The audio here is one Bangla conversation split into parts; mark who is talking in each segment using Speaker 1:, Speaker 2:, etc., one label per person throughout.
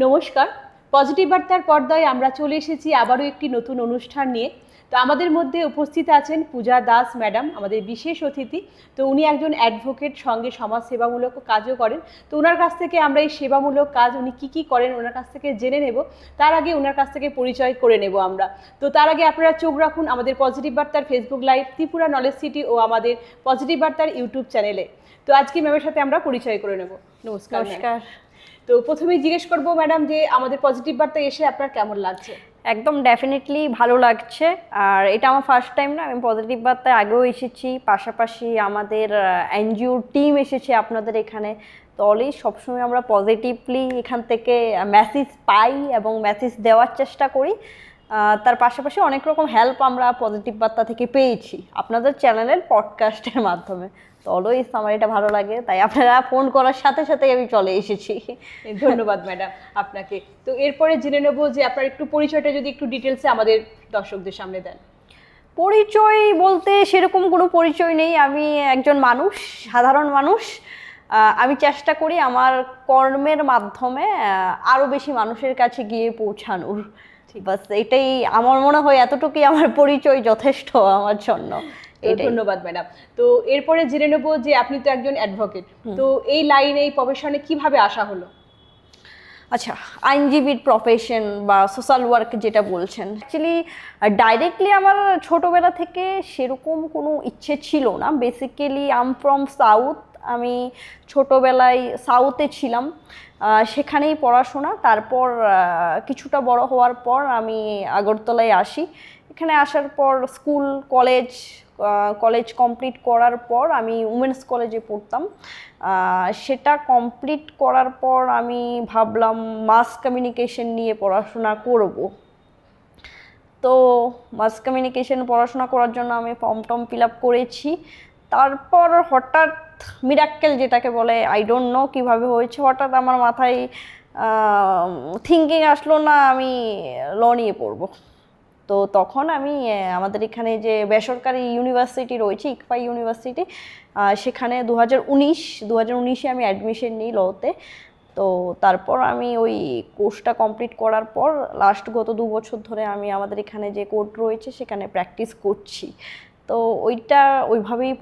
Speaker 1: নমস্কার। পজিটিভ বার্তার পর্দায় আমরা চলে এসেছি আবারও একটি নতুন অনুষ্ঠান নিয়ে। তো আমাদের মধ্যে উপস্থিত আছেন পূজা দাস ম্যাডাম, আমাদের বিশেষ অতিথি। তো উনি একজন অ্যাডভোকেট, সঙ্গে সমাজ সেবামূলক কাজও করেন। তো ওনার কাছ থেকে আমরা এই সেবামূলক কাজ উনি কী করেন ওনার কাছ থেকে জেনে নেব। তার আগে ওনার কাছ থেকে পরিচয় করে নেব আমরা। তো তার আগে আপনারা চোখ রাখুন আমাদের পজিটিভ বার্তার Facebook live, Tripura knowledge city ও আমাদের পজিটিভ বার্তার ইউটিউব চ্যানেলে। তো আজকে ম্যামের সাথে আমরা পরিচয় করে নেব। নমস্কার।
Speaker 2: নমস্কার।
Speaker 1: তো প্রথমেই জিজ্ঞেস করবো ম্যাডাম যে আমাদের পজিটিভ বার্তায় এসে আপনার কেমন লাগছে?
Speaker 2: একদম ডেফিনেটলি ভালো লাগছে। আর এটা আমার ফার্স্ট টাইম না, আমি পজিটিভ বার্তায় আগেও এসেছি, পাশাপাশি আমাদের এনজিওর টিম এসেছে আপনাদের এখানে। তো অলওয়েজ সবসময় আমরা পজিটিভলি এখান থেকে মেসেজ পাই এবং মেসেজ দেওয়ার চেষ্টা করি। তার পাশাপাশি অনেক রকম হেল্প আমরা পজিটিভ বার্তা থেকে পেয়েছি আপনাদের চ্যানেলের পডকাস্টের মাধ্যমে। তো অলওয়েজ আমার এটা ভালো লাগে, তাই আপনারা ফোন করার সাথে সাথে আমি চলে এসেছি।
Speaker 1: ধন্যবাদ ম্যাডাম আপনাকে। তো এরপরে জেনে নেব যে আপনার একটু পরিচয়টা যদি একটু ডিটেলসে আমাদের দর্শকদের সামনে দেন।
Speaker 2: পরিচয় বলতে সেরকম কোনো পরিচয় নেই, আমি একজন মানুষ, সাধারণ মানুষ। আমি চেষ্টা করি আমার কর্মের মাধ্যমে আরও বেশি মানুষের কাছে গিয়ে পৌঁছানোর। বাস এটাই আমার মনে হয়, এতটুকুই আমার পরিচয় যথেষ্ট আমার জন্য।
Speaker 1: ধন্যবাদ ম্যাডাম। তো এরপরে জেনে নেব যে আপনি তো একজন অ্যাডভোকেট, তো এই লাইনে এই প্রফেশনে কিভাবে আসা হলো?
Speaker 2: আচ্ছা, আইনজীবীর প্রফেশন বা সোশ্যাল ওয়ার্ক যেটা বলছেন, অ্যাকচুয়ালি ডাইরেক্টলি আমার ছোটোবেলা থেকে সেরকম কোনো ইচ্ছে ছিল না। বেসিক্যালি আম ফ্রম সাউথ, আমি ছোটোবেলায় সাউথে ছিলাম, সেখানেই পড়াশোনা। তারপর কিছুটা বড় হওয়ার পর আমি আগরতলায় আসি। এখানে আসার পর স্কুল কলেজ কমপ্লিট করার পর আমি উমেন্স কলেজে পড়তাম। সেটা কমপ্লিট করার পর আমি ভাবলাম মাস কমিউনিকেশন নিয়ে পড়াশোনা করব। তো মাস কমিউনিকেশন পড়াশোনা করার জন্য আমি ফর্ম ফিল আপ করেছি। তারপর হঠাৎ মিরাক্কেল যেটাকে বলে, আই ডোন্ট নো কীভাবে হয়েছে, হঠাৎ আমার মাথায় থিঙ্কিং আসলো না আমি ল নিয়ে পড়বো। তো তখন আমি আমাদের এখানে যে বেসরকারি ইউনিভার্সিটি রয়েছে, ইকফা ইউনিভার্সিটি, সেখানে 2019-এ আমি অ্যাডমিশন নিই লতে। তো তারপর আমি ওই কোর্সটা কমপ্লিট করার পর লাস্ট গত 2 বছর ধরে আমি আমাদের এখানে যে কোর্ট রয়েছে সেখানে প্র্যাকটিস করছি। তো ওইটা ওইভাবেই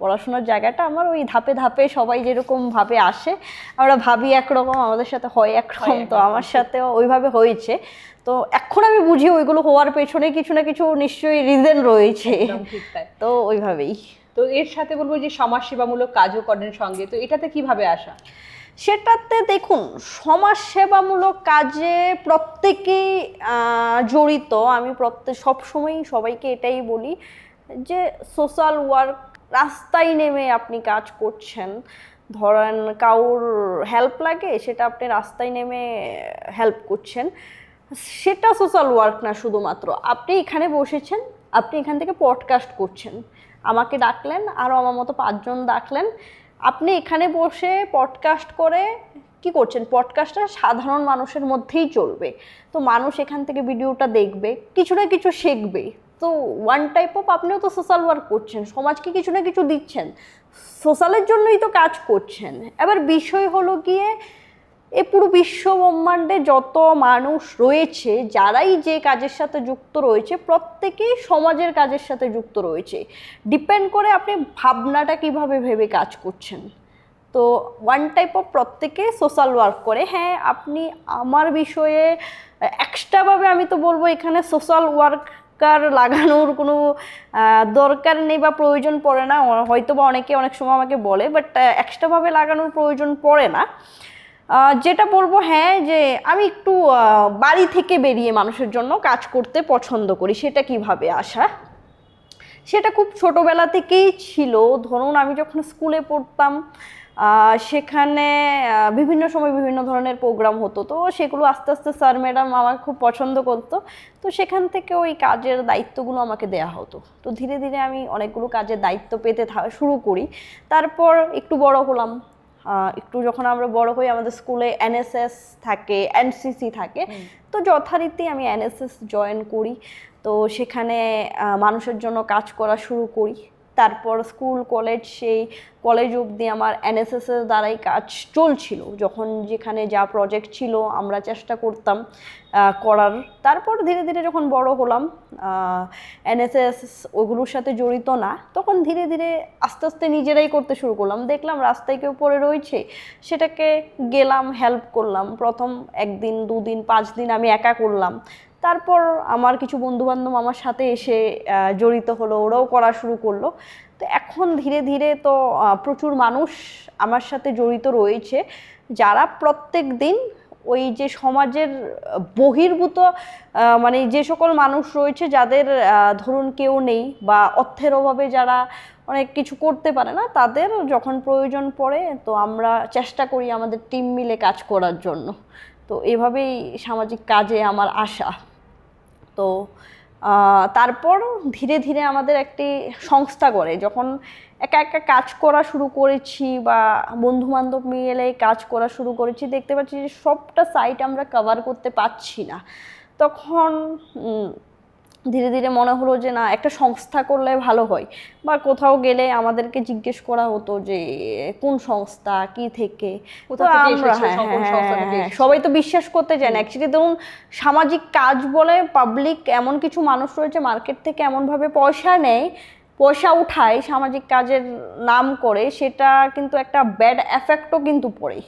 Speaker 2: পড়াশোনার জায়গাটা আমার ওই ধাপে ধাপে সবাই যেরকমভাবে আসে, আমরা ভাবি একরকম, আমাদের সাথে হয় একরকম। তো আমার সাথেও ওইভাবে হয়েছে। তো এখন আমি বুঝি ওইগুলো হওয়ার পেছনে কিছু না কিছু নিশ্চয়ই রিজন রয়েছে। তো ওইভাবেই।
Speaker 1: তো এর সাথে বলবো যে সমাজসেবামূলক কাজও করেন সঙ্গে, তো এটাতে কিভাবে আসা?
Speaker 2: সেটাতে দেখুন, সমাজসেবামূলক কাজে প্রত্যেকেই জড়িত। আমি সবসময়ই সবাইকে এটাই বলি যে সোশ্যাল ওয়ার্ক, রাস্তায় নেমে আপনি কাজ করছেন, ধরেন কাউর হেল্প লাগে, সেটা আপনি রাস্তায় নেমে হেল্প করছেন, সেটা সোশ্যাল ওয়ার্ক না। শুধুমাত্র আপনি এখানে বসেছেন, আপনি এখান থেকে পডকাস্ট করছেন, আমাকে ডাকলেন, আরও আমার মতো 5 জন ডাকলেন, আপনি এখানে বসে পডকাস্ট করে কি করছেন, পডকাস্টটা সাধারণ মানুষের মধ্যেই চলবে। তো মানুষ এখান থেকে ভিডিওটা দেখবে, কিছু না কিছু শিখবে। তো ওয়ান টাইপ অফ আপনিও তো সোশ্যাল ওয়ার্ক করছেন, সমাজকে কিছু না কিছু দিচ্ছেন, সোশ্যালের জন্যই তো কাজ করছেন। এবার বিষয় হলো গিয়ে এই পুরো বিশ্ব ব্রহ্মাণ্ডে যত মানুষ রয়েছে, যারাই যে কাজের সাথে যুক্ত রয়েছে, প্রত্যেকেই সমাজের কাজের সাথে যুক্ত রয়েছে। ডিপেন্ড করে আপনি ভাবনাটা কিভাবে ভেবে কাজ করছেন। তো ওয়ান টাইপ অফ প্রত্যেকে সোশ্যাল ওয়ার্ক করে। হ্যাঁ, আপনি আমার বিষয়ে এক্সট্রাভাবে আমি তো বলবো এখানে সোশ্যাল ওয়ার্কার লাগানোর কোনো দরকার নেই বা প্রয়োজন পড়ে না। হয়তো বা অনেকে অনেক সময় আমাকে বলে, বাট এক্সট্রাভাবে লাগানোর প্রয়োজন পড়ে না। যেটা বলবো, হ্যাঁ, যে আমি একটু বাড়ি থেকে বেরিয়ে মানুষের জন্য কাজ করতে পছন্দ করি। সেটা কিভাবে আসা, সেটা খুব ছোটোবেলা থেকেই ছিল। ধরুন আমি যখন স্কুলে পড়তাম, সেখানে বিভিন্ন সময় বিভিন্ন ধরনের প্রোগ্রাম হতো। তো সেগুলো আস্তে আস্তে স্যার ম্যাডাম আমাকে খুব পছন্দ করতো। তো সেখান থেকে ওই কাজের দায়িত্বগুলো আমাকে দেয়া হতো। তো ধীরে ধীরে আমি অনেকগুলো কাজের দায়িত্ব পেতে শুরু করি। তারপর একটু বড় হলাম, একটু যখন আমরা বড় হই, আমাদের স্কুলে এনএসএস থাকে, এনসিসি থাকে। তো যথারীতি আমি এনএসএস জয়েন করি। তো সেখানে মানুষের জন্য কাজ করা শুরু করি। তারপর স্কুল কলেজ, সেই কলেজ অবধি আমার এনএসএসের দ্বারাই কাজ চলছিল। যখন যেখানে যা প্রজেক্ট ছিল আমরা চেষ্টা করতাম করার। তারপর ধীরে ধীরে যখন বড় হলাম, এনএসএস ওগুলোর সাথে জড়িত না, তখন ধীরে ধীরে আস্তে আস্তে নিজেরাই করতে শুরু করলাম। দেখলাম রাস্তায় কেউ পড়ে রয়েছে, সেটাকে গেলাম, হেল্প করলাম। প্রথম 1 দিন 2 দিন 5 দিন আমি একা করলাম, তারপর আমার কিছু বন্ধুবান্ধব আমার সাথে এসে জড়িত হলো, ওরাও করা শুরু করলো। তো এখন ধীরে ধীরে তো প্রচুর মানুষ আমার সাথে জড়িত রয়েছে, যারা প্রত্যেক দিন ওই যে সমাজের বহির্ভূত মানে যে সকল মানুষ রয়েছে, যাদের ধরুন কেউ নেই বা অর্থের অভাবে যারা অনেক কিছু করতে পারে না, তাদের যখন প্রয়োজন পড়ে তো আমরা চেষ্টা করি আমাদের টিম মিলে কাজ করার জন্য। তো এভাবেই সামাজিক কাজে আমার আশা। তো তারপর ধীরে ধীরে আমাদের একটি সংস্থা করে, যখন একা একা কাজ করা শুরু করেছি বা বন্ধুবান্ধব মিলে কাজ করা শুরু করেছি, দেখতে পাচ্ছি যে সবটা সাইট আমরা কভার করতে পারছি না। তখন ধীরে ধীরে মনে হলো যে না, একটা সংস্থা করলে ভালো হয়। বা কোথাও গেলে আমাদেরকে জিজ্ঞেস করা হতো যে কোন সংস্থা, কি থেকে। তো আমরা সবাই তো বিশ্বাস করতে চায় না অ্যাকচুয়ালি। ধরুন সামাজিক কাজ বলে পাবলিক এমন কিছু মানুষ রয়েছে মার্কেট থেকে এমনভাবে পয়সা নেয়, পয়সা উঠায় সামাজিক কাজের নাম করে, সেটা কিন্তু একটা ব্যাড এফেক্টও কিন্তু পড়ে।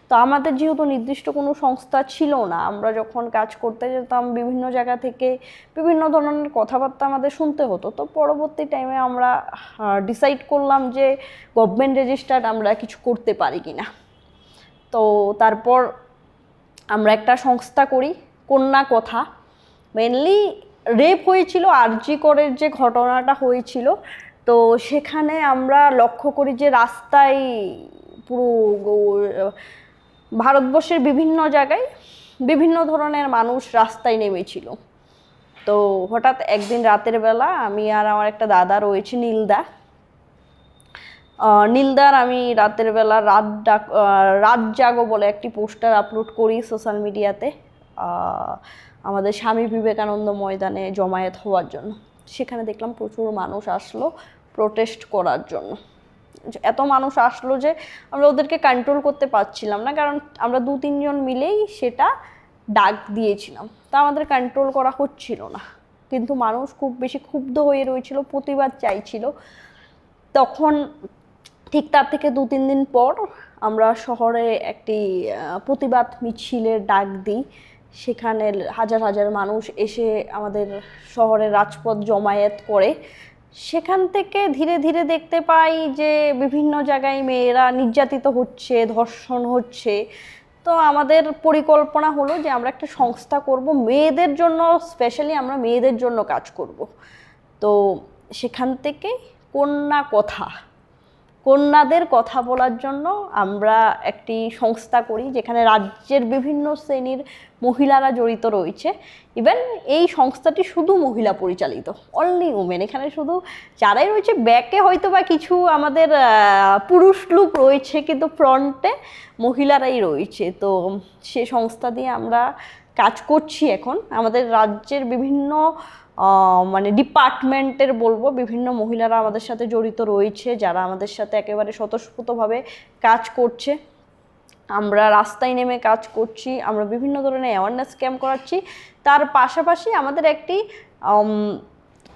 Speaker 2: তো আমাদের যেহেতু নির্দিষ্ট কোনো সংস্থা ছিল না, আমরা যখন কাজ করতে যেতাম বিভিন্ন জায়গা থেকে বিভিন্ন ধরনের কথাবার্তা আমাদের শুনতে হতো। তো পরবর্তী টাইমে আমরা ডিসাইড করলাম যে গভর্নমেন্ট রেজিস্টার্ড আমরা কিছু করতে পারি কিনা। তো তারপর আমরা একটা সংস্থা করি, কন্যা কথা। মেনলি রেপ হয়েছিল আরজি করের যে ঘটনাটা হয়েছিল, তো সেখানে আমরা লক্ষ্য করি যে রাস্তায় পুরো ভারতবর্ষের বিভিন্ন জায়গায় বিভিন্ন ধরনের মানুষ রাস্তায় নেমেছিল। তো হঠাৎ একদিন রাতের বেলা আমি আর আমার একটা দাদা রয়েছে নীলদার আমি রাতের বেলা রাত জাগো বলে একটি পোস্টার আপলোড করি সোশ্যাল মিডিয়াতে, আমাদের স্বামী বিবেকানন্দ ময়দানে জমায়েত হওয়ার জন্য। সেখানে দেখলাম প্রচুর মানুষ আসলো প্রোটেস্ট করার জন্য। এত মানুষ আসলো যে আমরা ওদেরকে কন্ট্রোল করতে পারছিলাম না, কারণ আমরা 2-3 জন মিলেই সেটা ডাক দিয়েছিলাম। তা আমাদের কন্ট্রোল করা হচ্ছিল না, কিন্তু মানুষ খুব বেশি ক্ষুব্ধ হয়ে রয়েছিল, প্রতিবাদ চাইছিল। তখন ঠিক তার থেকে 2-3 দিন পর আমরা শহরে একটি প্রতিবাদ মিছিলের ডাক দিই। সেখানে হাজার হাজার মানুষ এসে আমাদের শহরের রাজপথ জমায়েত করে। সেখান থেকে ধীরে ধীরে দেখতে পাই যে বিভিন্ন জায়গায় মেয়েরা নির্যাতিত হচ্ছে, ধর্ষণ হচ্ছে। তো আমাদের পরিকল্পনা হলো যে আমরা একটা সংস্থা করব মেয়েদের জন্য, স্পেশালি আমরা মেয়েদের জন্য কাজ করব। তো সেখান থেকে কন্যাদের কথা বলার জন্য আমরা একটি সংস্থা করি, যেখানে রাজ্যের বিভিন্ন শ্রেণীর মহিলারা জড়িত রয়েছে। ইভেন এই সংস্থাটি শুধু মহিলা পরিচালিত, অনলি উমেন। এখানে শুধু যারাই রয়েছে, ব্যাকে হয়তো বা কিছু আমাদের পুরুষ লোক রয়েছে, কিন্তু ফ্রন্টে মহিলারাই রয়েছে। তো সে সংস্থা দিয়ে আমরা কাজ করছি। এখন আমাদের রাজ্যের বিভিন্ন মানে ডিপার্টমেন্টের বলবো বিভিন্ন মহিলারা আমাদের সাথে জড়িত রয়েছে, যারা আমাদের সাথে একেবারে স্বতঃস্ফূর্তভাবে কাজ করছে। আমরা রাস্তায় নেমে কাজ করছি, আমরা বিভিন্ন ধরনের অ্যাওয়ারনেস ক্যাম্প করাচ্ছি। তার পাশাপাশি আমাদের একটি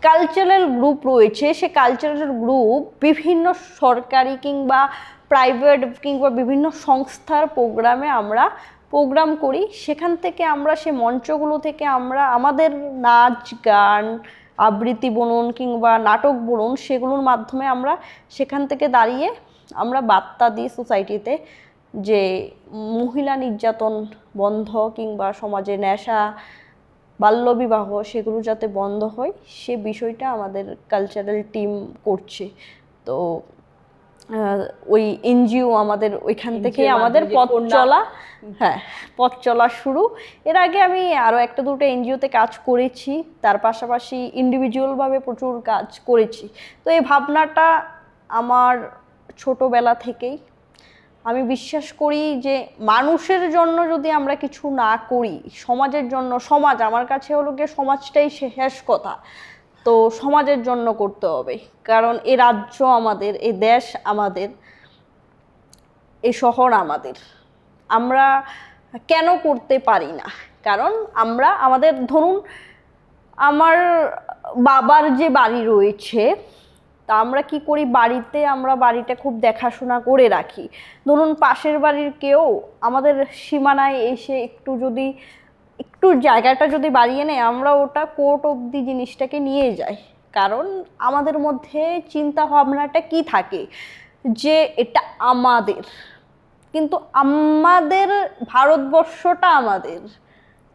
Speaker 2: কালচারাল গ্রুপ রয়েছে। সে কালচারাল গ্রুপ বিভিন্ন সরকারি কিংবা প্রাইভেট কিংবা বিভিন্ন সংস্থার প্রোগ্রামে আমরা প্রোগ্রাম করি। সেখান থেকে আমরা সে মঞ্চগুলো থেকে আমরা আমাদের নাচ গান আবৃত্তি বলুন কিংবা নাটক বলুন, সেগুলোর মাধ্যমে আমরা সেখান থেকে দাঁড়িয়ে আমরা বার্তা দিই সোসাইটিতে যে মহিলা নির্যাতন বন্ধ, কিংবা সমাজে নেশা বাল্যবিবাহ সেগুলো যাতে বন্ধ হয়, সে বিষয়টা আমাদের কালচারাল টিম করছে। তো ওই এনজিও আমাদের ওইখান থেকে আমাদের পথ চলা শুরু। এর আগে আমি আরও 1-2টো এনজিওতে কাজ করেছি, তার পাশাপাশি ইন্ডিভিজুয়ালভাবে প্রচুর কাজ করেছি। তো এই ভাবনাটা আমার ছোটোবেলা থেকেই। আমি বিশ্বাস করি যে মানুষের জন্য যদি আমরা কিছু না করি, সমাজের জন্য, সমাজ আমার কাছে হলো গিয়ে সমাজটাই শেষ কথা। তো সমাজের জন্য করতে হবে, কারণ এ রাজ্য আমাদের, এ দেশ আমাদের, এ শহর আমাদের। আমরা কেন করতে পারি না? কারণ আমরা আমাদের, ধরুন আমার বাবার যে বাড়ি রয়েছে, তা আমরা কি করি, বাড়িতে আমরা বাড়িটা খুব দেখাশোনা করে রাখি। ধরুন পাশের বাড়ির কেউ আমাদের সীমানায় এসে একটু জায়গাটা যদি বাড়িয়ে নেয়, আমরা ওটা কোর্ট অবধি জিনিসটাকে নিয়ে যাই। কারণ আমাদের মধ্যে চিন্তা ভাবনাটা কি থাকে, যে এটা আমাদের, কিন্তু আমাদের ভারতবর্ষটা আমাদের,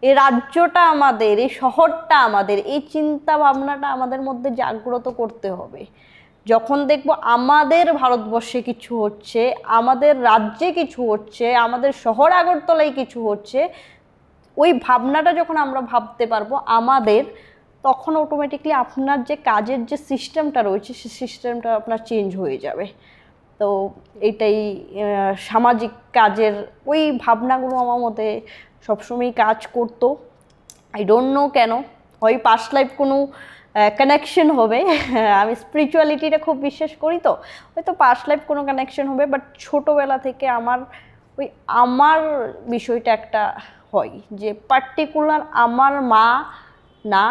Speaker 2: এই রাজ্যটা আমাদের, এই শহরটা আমাদের, এই চিন্তা ভাবনাটা আমাদের মধ্যে জাগ্রত করতে হবে। যখন দেখবো আমাদের ভারতবর্ষে কিছু হচ্ছে, আমাদের রাজ্যে কিছু হচ্ছে, আমাদের শহর আগরতলায় কিছু হচ্ছে, ওই ভাবনাটা যখন আমরা ভাবতে পারবো আমাদের, তখন অটোমেটিকলি আপনার যে কাজের যে সিস্টেমটা রয়েছে, সেই সিস্টেমটা আপনার চেঞ্জ হয়ে যাবে। তো এইটাই সামাজিক কাজের ওই ভাবনাগুলো আমার মধ্যে সবসময় কাজ করতো। আই ডোন্ট নো কেন, হয় পাস্ট লাইফ কোনো কানেকশন হবে। আমি স্পিরিচুয়ালিটিটা খুব বিশ্বাস করি, তো হয়তো পাস্ট লাইফ কোনো কানেকশন হবে। বাট ছোটোবেলা থেকে আমার বিষয়টা একটা হয় যে পার্টিকুলার আমার মা না,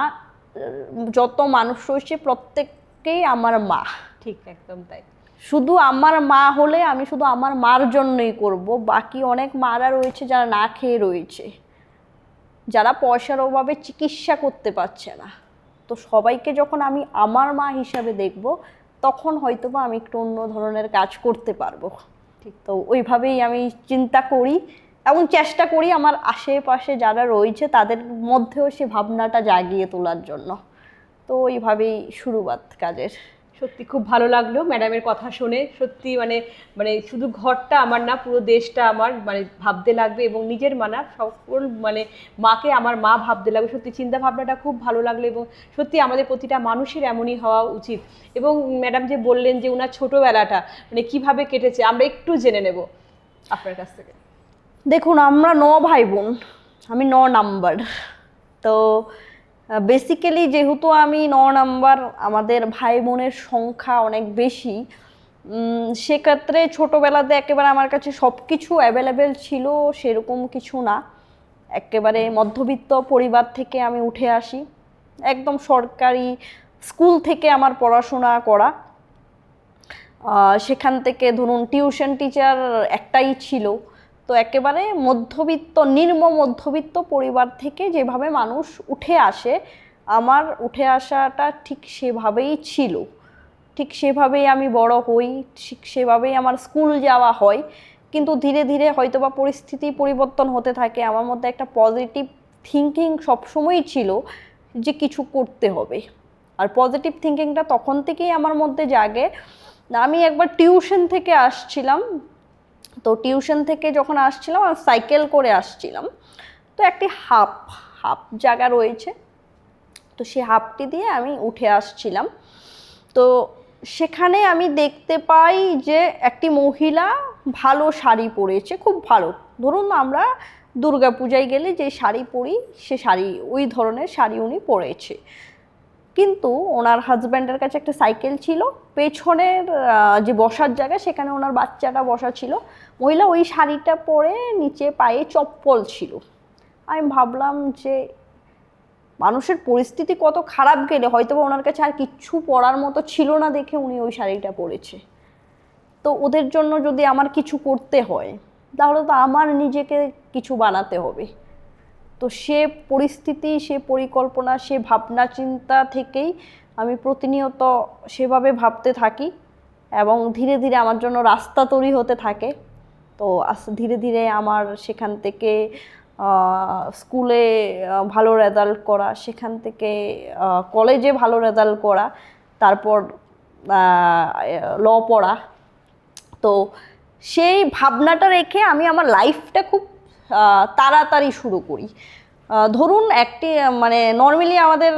Speaker 2: যত মানুষ রয়েছে প্রত্যেককেই আমার মা।
Speaker 1: ঠিক, একদম তাই।
Speaker 2: শুধু আমার মা হলে আমি শুধু আমার মার জন্যই করব, বাকি অনেক মারা রয়েছে যারা না খেয়ে রয়েছে, যারা পয়সার অভাবে চিকিৎসা করতে পারছে না। তো সবাইকে যখন আমি আমার মা হিসাবে দেখব, তখন হয়তোবা আমি একটু অন্য ধরনের কাজ করতে পারবো। ঠিক, তো ওইভাবেই আমি চিন্তা করি এবং চেষ্টা করি আমার আশেপাশে যারা রয়েছে তাদের মধ্যেও সে ভাবনাটা জাগিয়ে তোলার জন্য। তো ওইভাবেই শুরুবাত কাজের।
Speaker 1: সত্যি খুব ভালো লাগলো ম্যাডামের কথা শুনে। সত্যি মানে মানে শুধু ঘরটা আমার না, পুরো দেশটা আমার মানে ভাবতে লাগবে, এবং নিজের মানা সকল মানে মাকে আমার মা ভাবতে লাগবে। সত্যি চিন্তা ভাবনাটা খুব ভালো লাগলো, এবং সত্যি আমাদের প্রতিটা মানুষের এমনই হওয়া উচিত। এবং ম্যাডাম যে বললেন যে ওনার ছোটোবেলাটা মানে কিভাবে কেটেছে, আমরা একটু জেনে নেব আপনার কাছ থেকে।
Speaker 2: দেখুন, আমরা 9 ভাই বোন, আমি 9 নাম্বার। তো বেসিক্যালি যেহেতু আমি 9 নাম্বার, আমাদের ভাই বোনের সংখ্যা অনেক বেশি। সেক্ষেত্রে ছোটোবেলাতে একেবারে আমার কাছে সব কিছু অ্যাভেলেবেল ছিল সেরকম কিছু না। একেবারে মধ্যবিত্ত পরিবার থেকে আমি উঠে আসি, একদম সরকারি স্কুল থেকে আমার পড়াশোনা করা। সেখান থেকে ধরুন টিউশন টিচার একটাই ছিল। তো একেবারে নিম্ন মধ্যবিত্ত পরিবার থেকে যেভাবে মানুষ উঠে আসে, আমার উঠে আসাটা ঠিক সেভাবেই ছিল, ঠিক সেভাবেই আমি বড় হই, ঠিক সেভাবেই আমার স্কুল যাওয়া হয়। কিন্তু ধীরে ধীরে হয়তোবা পরিস্থিতি পরিবর্তন হতে থাকে। আমার মধ্যে একটা পজিটিভ থিঙ্কিং সবসময়ই ছিল যে কিছু করতে হবে, আর পজিটিভ থিঙ্কিংটা তখন থেকেই আমার মধ্যে জাগে। আমি একবার টিউশন থেকে আসছিলাম, তো টিউশন থেকে যখন আসছিলাম আমি সাইকেল করে আসছিলাম। তো একটি হাফ জায়গা রয়েছে, তো সেই হাফটি দিয়ে আমি উঠে আসছিলাম। তো সেখানে আমি দেখতে পাই যে একটি মহিলা ভালো শাড়ি পরেছে, খুব ভালো। ধরুন আমরা দুর্গাপূজায় গেলে যে শাড়ি পরি, সে শাড়ি, ওই ধরনের শাড়ি উনি পরেছে। কিন্তু ওনার হাজব্যান্ডের কাছে একটা সাইকেল ছিল, পেছনের যে বসার জায়গা সেখানে ওনার বাচ্চাটা বসা ছিল। মহিলা ওই শাড়িটা পরে নিচে পায়ে চপ্পল ছিল। আমি ভাবলাম যে মানুষের পরিস্থিতি কত খারাপ গেলে হয়তোবা ওনার কাছে আর কিচ্ছু পরার মতো ছিল না দেখে উনি ওই শাড়িটা পরেছে। তো ওদের জন্য যদি আমার কিছু করতে হয়, তাহলে তো আমার নিজেকে কিছু বানাতে হবে। তো সে পরিস্থিতি, সে পরিকল্পনা, সে ভাবনা চিন্তা থেকেই আমি প্রতিনিয়ত সেভাবে ভাবতে থাকি, এবং ধীরে ধীরে আমার জন্য রাস্তা তৈরি হতে থাকে। তো ধীরে ধীরে আমার সেখান থেকে স্কুলে ভালো রেজাল্ট করা, সেখান থেকে কলেজে ভালো রেজাল্ট করা, তারপর ল পড়া। তো সেই ভাবনাটা রেখে আমি আমার লাইফটা খুব তাড়াতাড়ি শুরু করি। ধরুন একটি মানে নর্মালি আমাদের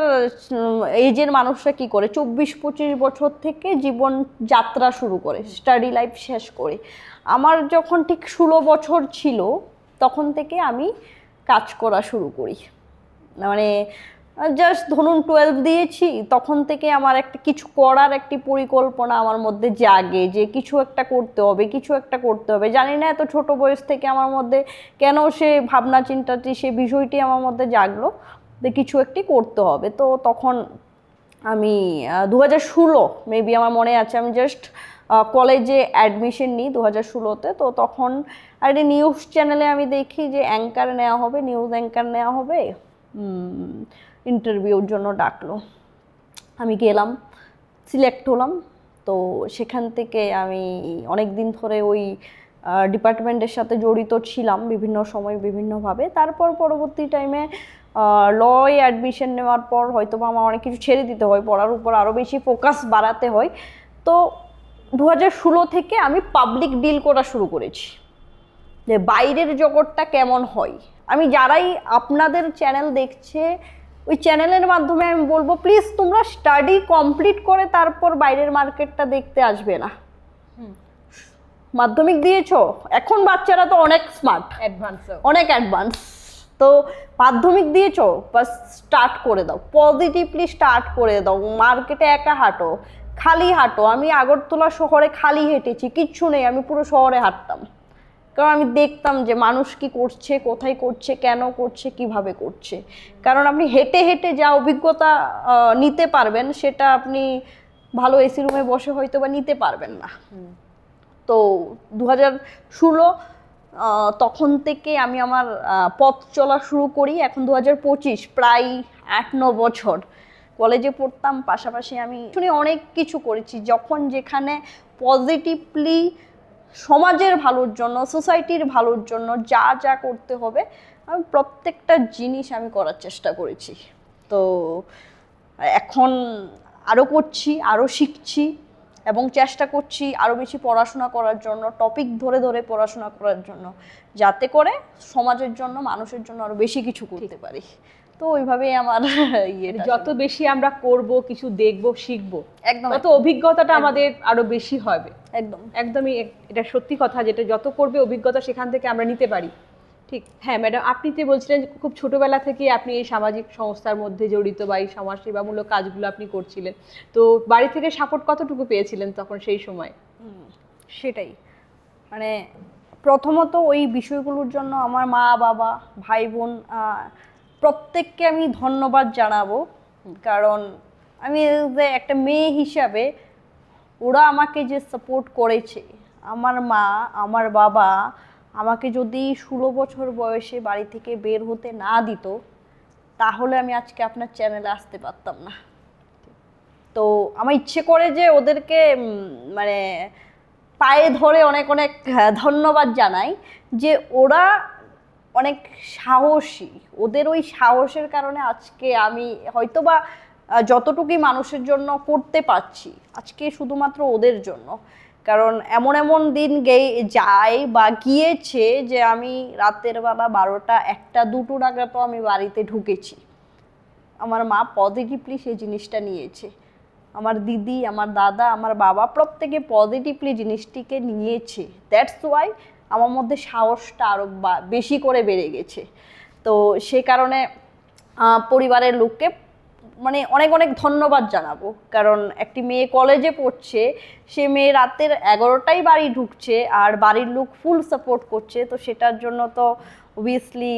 Speaker 2: এজের মানুষরা কি করে, 24-25 বছর থেকে জীবন যাত্রা শুরু করে, স্টাডি লাইফ শেষ করে। আমার যখন ঠিক 16 বছর ছিল তখন থেকে আমি কাজ করা শুরু করি। মানে জাস্ট ধরুন 12 দিয়েছি, তখন থেকে আমার একটা কিছু করার একটি পরিকল্পনা আমার মধ্যে জাগে যে কিছু একটা করতে হবে, কিছু একটা করতে হবে। জানি না এত ছোট বয়স থেকে আমার মধ্যে কেন সে ভাবনা চিন্তাটি, সে বিষয়টি আমার মধ্যে জাগলো যে কিছু একটি করতে হবে। তো তখন আমি 2016 মেবি আমার মনে আছে, আমি জাস্ট কলেজে অ্যাডমিশন নিই 2016-তে। তো তখন একটা নিউজ চ্যানেলে আমি দেখি যে অ্যাঙ্কার নেওয়া হবে, নিউজ অ্যাঙ্কার নেওয়া হবে, ইন্টারভিউর জন্য ডাকলো। আমি গেলাম, সিলেক্ট হলাম। তো সেখান থেকে আমি অনেক দিন ধরে ওই ডিপার্টমেন্টের সাথে জড়িত ছিলাম বিভিন্ন সময় বিভিন্নভাবে। তারপর পরবর্তী টাইমে লয়ে অ্যাডমিশন নেওয়ার পর হয়তো বা আমার অনেক কিছু ছেড়ে দিতে হয়, পড়ার উপর আরও বেশি ফোকাস বাড়াতে হয়। তো 2016 থেকে আমি পাবলিক ডিল করা শুরু করেছি যে বাইরের জগৎটা কেমন হয়। আমি যারাই আপনাদের চ্যানেল দেখছে, ওই চ্যানেলের মাধ্যমে আমি বলবো প্লিজ তোমরা স্টাডি কমপ্লিট করে তারপর বাইরের মার্কেটটা দেখতে আসবে না। মাধ্যমিক দিয়েছো, এখন বাচ্চারা তো অনেক স্মার্ট, অনেক অ্যাডভান্স। তো মাধ্যমিক দিয়েছো, বাস স্টার্ট করে দাও, পজিটিভলি স্টার্ট করে দাও। মার্কেটে একা হাঁটো, খালি হাঁটো। আমি আগরতলা শহরে খালি হেঁটেছি, কিচ্ছু নেই, আমি পুরো শহরে হাঁটতাম। কারণ আমি দেখতাম যে মানুষ কি করছে, কোথায় করছে, কেন করছে, কিভাবে করছে। কারণ আপনি হেঁটে হেঁটে যা অভিজ্ঞতা নিতে পারবেন সেটা আপনি ভালো এসি রুমে বসে হয়তো বা নিতে পারবেন না। তো 2016 তখন থেকে আমি আমার পথ চলা শুরু করি। এখন 2025, প্রায় 8-9 বছর কলেজে পড়তাম, পাশাপাশি আমি শুনে অনেক কিছু করেছি। যখন যেখানে পজিটিভলি সমাজের ভালোর জন্য, সোসাইটির ভালোর জন্য যা যা করতে হবে আমি প্রত্যেকটা জিনিস আমি করার চেষ্টা করেছি। তো এখন আরও করছি, আরও শিখছি এবং চেষ্টা করছি আরও বেশি পড়াশোনা করার জন্য, টপিক ধরে ধরে পড়াশোনা করার জন্য, যাতে করে সমাজের জন্য, মানুষের জন্য আরও বেশি কিছু করতে পারি। তো ওইভাবেই আমার
Speaker 1: যত বেশি আমরা করব, কিছু দেখব, শিখবো,
Speaker 2: একদম
Speaker 1: তত অভিজ্ঞতাটা আমাদের আরো বেশি হবে। একদমই এটা সত্যি কথা, যেটা যত করবে অভিজ্ঞতা সেখান থেকে আমরা নিতে পারি। ঠিক। হ্যাঁ ম্যাডাম, আপনি তো বলছিলেন যে খুব ছোটবেলা থেকে আপনি এই সামাজিক সংস্থার মধ্যে জড়িত বা এই সমাজসেবামূলক কাজগুলো আপনি করছিলেন। তো বাড়ি থেকে সাপোর্ট কতটুকু পেয়েছিলেন তখন সেই সময়?
Speaker 2: সেটাই, মানে প্রথমত ওই বিষয়গুলোর জন্য আমার মা বাবা ভাই বোন প্রত্যেককে আমি ধন্যবাদ জানাবো। কারণ আমি যে একটা মেয়ে হিসাবে ওরা আমাকে যে সাপোর্ট করেছে, আমার মা আমার বাবা আমাকে যদি 16 বছর বয়সে বাড়ি থেকে বের হতে না দিত, তাহলে আমি আজকে আপনার চ্যানেলে আসতে পারতাম না। তো আমার ইচ্ছে করে যে ওদেরকে মানে পায়ে ধরে অনেক অনেক ধন্যবাদ জানাই যে ওরা অনেক সাহসী। ওদের ওই সাহসের কারণে আজকে আমি হয়তোবা যতটুকুই মানুষের জন্য করতে পারছি, আজকে শুধুমাত্র ওদের জন্য। কারণ এমন এমন দিন যায় বা গিয়েছে যে আমি রাতের বেলা 12টা 1টা 2টো নাগাদ আমি বাড়িতে ঢুকেছি। আমার মা পজিটিভলি সেই জিনিসটা নিয়েছে, আমার দিদি, আমার দাদা, আমার বাবা প্রত্যেকে পজিটিভলি জিনিসটিকে নিয়েছে। দ্যাটস ওয়াই আমার মধ্যে সাহসটা আরও বেশি করে বেড়ে গেছে। তো সে কারণে পরিবারের লোককে মানে অনেক অনেক ধন্যবাদ জানাবো। কারণ একটি মেয়ে কলেজে পড়ছে, সে মেয়ে রাতের 11টায় বাড়ি ঢুকছে আর বাড়ির লোক ফুল সাপোর্ট করছে। তো সেটার জন্য তো অবভিয়াসলি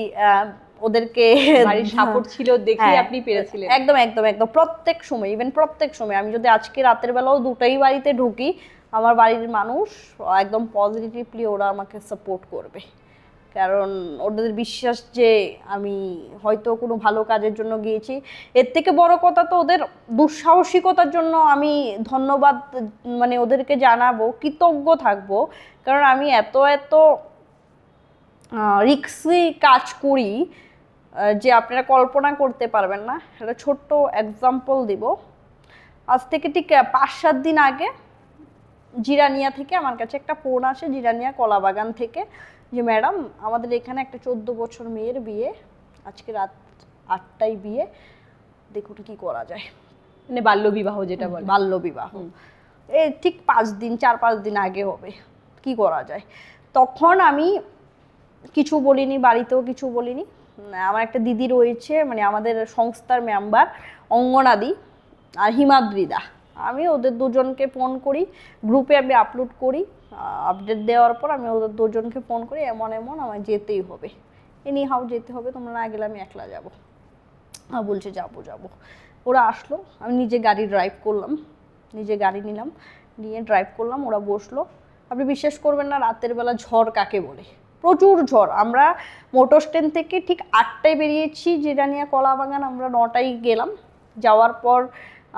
Speaker 2: ওদেরকে
Speaker 1: বাড়ির সাপোর্ট ছিল দেখেই আপনি পেরেছিলেন।
Speaker 2: একদম একদম একদম প্রত্যেক সময়, ইভেন প্রত্যেক সময় আমি যদি আজকে রাতের বেলাও 2টাই বাড়িতে ঢুকি, আমার বাড়ির মানুষ একদম পজিটিভলি ওরা আমাকে সাপোর্ট করবে। কারণ ওদের বিশ্বাস যে আমি হয়তো কোনো ভালো কাজের জন্য গিয়েছি। এর থেকে বড় কথা তো ওদের দুঃসাহসিকতার জন্য আমি ধন্যবাদ মানে ওদেরকে জানাবো, কৃতজ্ঞ থাকবো। কারণ আমি এত এত রিস্কি কাজ করি যে আপনারা কল্পনা করতে পারবেন না। একটা ছোট্ট এক্সাম্পল দিব। আজ থেকে ঠিক 5-7 দিন আগে জিরানিয়া থেকে আমার কাছে একটা ফোন আসে, জিরানিয়া কলাবাগান থেকে, যে ম্যাডাম আমাদের এখানে একটা 14 বছর মেয়ের বিয়ে, আজকে রাত 8টায় বিয়ে, দেখুন কি করা যায়।
Speaker 1: মানে বাল্যবিবাহ যেটা বলে,
Speaker 2: বাল্যবিবাহ। এই ঠিক 4-5 দিন আগে হবে, কি করা যায়। তখন আমি কিছু বলিনি, বাড়িতেও কিছু বলিনি, আমার একটা দিদি রয়েছে, মানে আমাদের সংস্থার মেম্বার অঙ্গনাদি আর হিমাদ্রিদা, আমি ওদের দুজনকে ফোন করি, গ্রুপে আমি আপলোড করি, আপডেট দেওয়ার পর আমি ওদের দুজনকে ফোন করি, এমন এমন আমার যেতেই হবে, এনি হাউ যেতে হবে, তোমরা না গেলে আমি একলা যাবো। বলছে যাবো যাবো। ওরা আসলো, আমি নিজে গাড়ি ড্রাইভ করলাম, নিজে গাড়ি নিলাম, নিয়ে ড্রাইভ করলাম, ওরা বসলো। আপনি বিশ্বাস করবেন না রাতের বেলা ঝড় কাকে বলে, প্রচুর ঝড়। আমরা মোটর স্ট্যান্ড থেকে ঠিক 8টায় বেরিয়েছি, জিরানিয়া কলাবাগান আমরা 9টায় গেলাম। যাওয়ার পর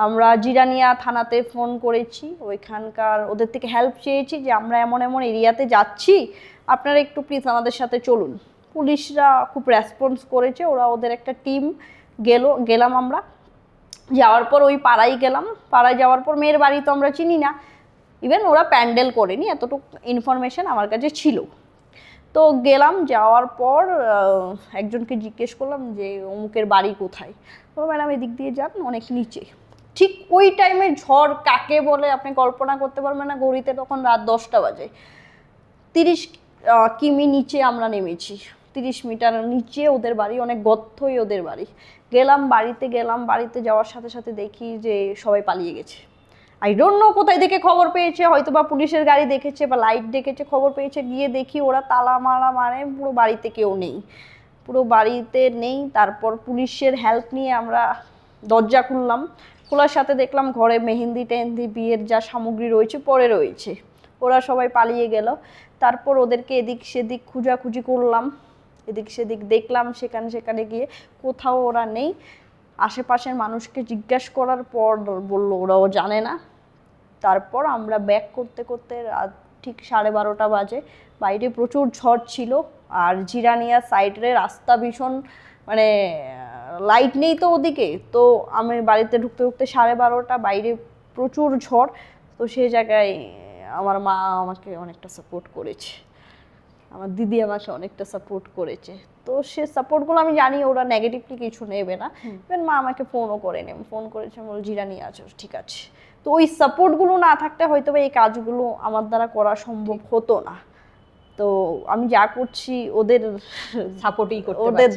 Speaker 2: আমরা জিরানিয়া থানাতে ফোন করেছি, ওইখানকার ওদের থেকে হেল্প চেয়েছি যে আমরা এমন এমন এরিয়াতে যাচ্ছি, আপনারা একটু প্লিজ আমাদের সাথে চলুন। পুলিশরা খুব রেসপন্স করেছে, ওরা ওদের একটা টিম গেলাম আমরা। যাওয়ার পর ওই পাড়ায় গেলাম, পাড়ায় যাওয়ার পর মেয়ের বাড়ি তো আমরা চিনি না, ইভেন ওরা প্যান্ডেল করেনি, এতটুকু ইনফরমেশন আমার কাছে ছিল। তো গেলাম, যাওয়ার পর একজনকে জিজ্ঞেস করলাম যে অমুকের বাড়ি কোথায়, তো ম্যাডাম এদিক দিয়ে যান, অনেক নিচে। ঠিক ওই টাইমে ঝড় কাকে বলে আপনি কল্পনা করতে পারবেন না। ঘড়িতে তখন রাত 10টা বাজে, 30 কিমি নিচে আমরা নেমেছি, 30 মিটার নিচে ওদের বাড়ি, অনেক গর্তই ওদের বাড়ি। বাড়িতে যাওয়ার সাথে সাথে দেখি যে সবাই পালিয়ে গেছে। আই ডোন্ট নো কোথায় থেকে খবর পেয়েছে, হয়তো বা পুলিশের গাড়ি দেখেছে বা লাইট দেখেছে, খবর পেয়েছে, গিয়ে দেখি ওরা তালা মারে, পুরো বাড়িতে কেউ নেই, পুরো বাড়িতে নেই। তারপর পুলিশের হেল্প নিয়ে আমরা দরজা খুললাম, খোলার সাথে দেখলাম ঘরে মেহেন্দি টেহেন্দি বিয়ের যা সামগ্রী রয়েছে পরে রয়েছে, ওরা সবাই পালিয়ে গেল। তারপর ওদেরকে এদিক সেদিক খুঁজাখুঁজি করলাম, এদিক সেদিক দেখলাম, সেখানে গিয়ে কোথাও ওরা নেই। আশেপাশের মানুষকে জিজ্ঞাসা করার পর বললো ওরাও জানে না। তারপর আমরা ব্যাক করতে করতে রাত ঠিক 12:30 বাজে, বাইরে প্রচুর ঝড় ছিল, আর জিরানিয়া সাইডে রাস্তা ভীষণ, মানে লাইট নেই তো ওদিকে, তো আমি বাড়িতে ঢুকতে 12:30, বাইরে প্রচুর ঝড়। তো সেই জায়গায় আমার মা আমাকে অনেকটা সাপোর্ট করেছে, আমার দিদি আমাকে অনেকটা সাপোর্ট করেছে। তো সে সাপোর্টগুলো আমি জানি ওরা নেগেটিভলি কিছু নেবে না। ইভেন মা আমাকে ফোনও করেনি, ফোন করেছে, বল জিরানি আছো, ঠিক আছে। তো ওই সাপোর্টগুলো না থাকতে হয়তো এই কাজগুলো আমার দ্বারা করা সম্ভব হতো না। তো আমি যা করছি ওদের
Speaker 1: সাপোর্টই করতে
Speaker 2: ওদের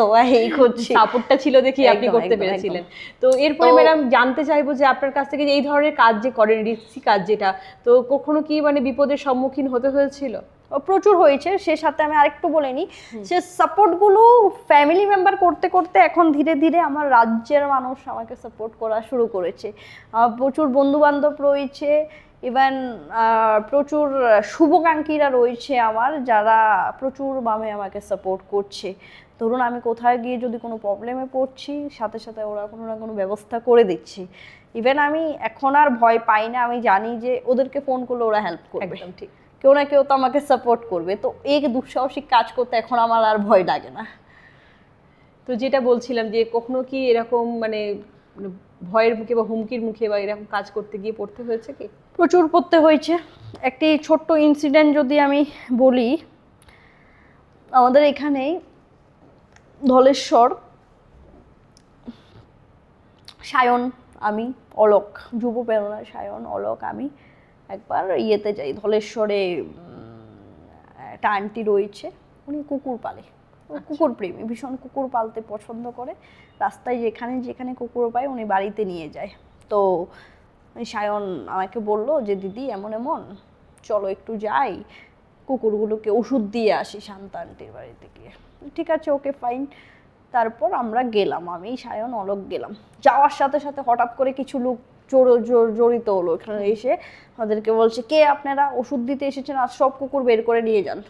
Speaker 2: দোয়ায় করছি,
Speaker 1: সাপোর্টটা ছিল দেখি আপনি
Speaker 2: একদম,
Speaker 1: করতে
Speaker 2: একদম,
Speaker 1: পেরেছিলেন। তো এরপরে
Speaker 2: তো-
Speaker 1: ম্যাডাম জানতে চাইবো যে আপনার কাছ থেকে যে এই ধরনের কাজ যে করেন, রিস্কি কাজ যেটা, তো কখনো কি মানে বিপদের সম্মুখীন হতে হয়েছিল?
Speaker 2: প্রচুর হয়েছে। সে সাথে আমি আরেকটু বলে নিই, সে সাপোর্টগুলো ফ্যামিলি মেম্বার করতে করতে এখন ধীরে ধীরে আমার রাজ্যের মানুষ আমাকে সাপোর্ট করা শুরু করেছে। প্রচুর বন্ধু বান্ধব রয়েছে, ইভেন প্রচুর শুভাকাঙ্ক্ষীরা রয়েছে আমার, যারা প্রচুরভাবে আমাকে সাপোর্ট করছে। ধরুন আমি কোথায় গিয়ে যদি কোনো প্রবলেমে পড়ছি, সাথে সাথে ওরা কোনো না কোনো ব্যবস্থা করে দিচ্ছে। ইভেন আমি এখন আর ভয় পাই না, আমি জানি যে ওদেরকে ফোন করলে ওরা হেল্প করবে,
Speaker 1: একদম ঠিক।
Speaker 2: কেউ না কেউ তো আমাকে সাপোর্ট করবে। তো এই দুঃসাহসিক কাজ করতে এখন আমার আর ভয় লাগে না।
Speaker 1: তো যেটা বলছিলাম যে কখনো কি এরকম মানে মানে ভয়ের মুখে বা হুমকির মুখে বা এরকম কাজ করতে গিয়ে পড়তে হয়েছে কি?
Speaker 2: প্রচুর পড়তে হয়েছে। একটি ছোট্ট ইনসিডেন্ট যদি আমি বলি, আমাদের এখানেই ধলেশ্বর, সায়ন, আমি, অলোক, যুব প্রেরণা সায়ন, অলোক, আমি একবার ইয়েতে যাই ধলেশ্বরে। একটা আন্টি রয়েছে, উনি কুকুর পালে, কুকুর প্রেমী, ভীষণ কুকুর পালতে পছন্দ করে। রাস্তায় যেখানে যেখানে কুকুর পায় উনি বাড়িতে নিয়ে যায়। তো সায়ন আমাকে বলল যে দিদি এমন এমন, চলো একটু যাই, কুকুরগুলোকে ওষুধ দিয়ে আসি শান্তা আন্টির বাড়িতে গিয়ে। ঠিক আছে, ওকে ফাইন। তারপর আমরা গেলাম, আমি সায়ন অলোক গেলাম। যাওয়ার সাথে সাথে হঠাৎ করে কিছু লোক জড়িত হলো, এখানে এসে আমাদেরকে বলছে কে আপনারা, ওষুধ দিতে এসেছেন, আর সব কুকুর বের করে নিয়ে যান।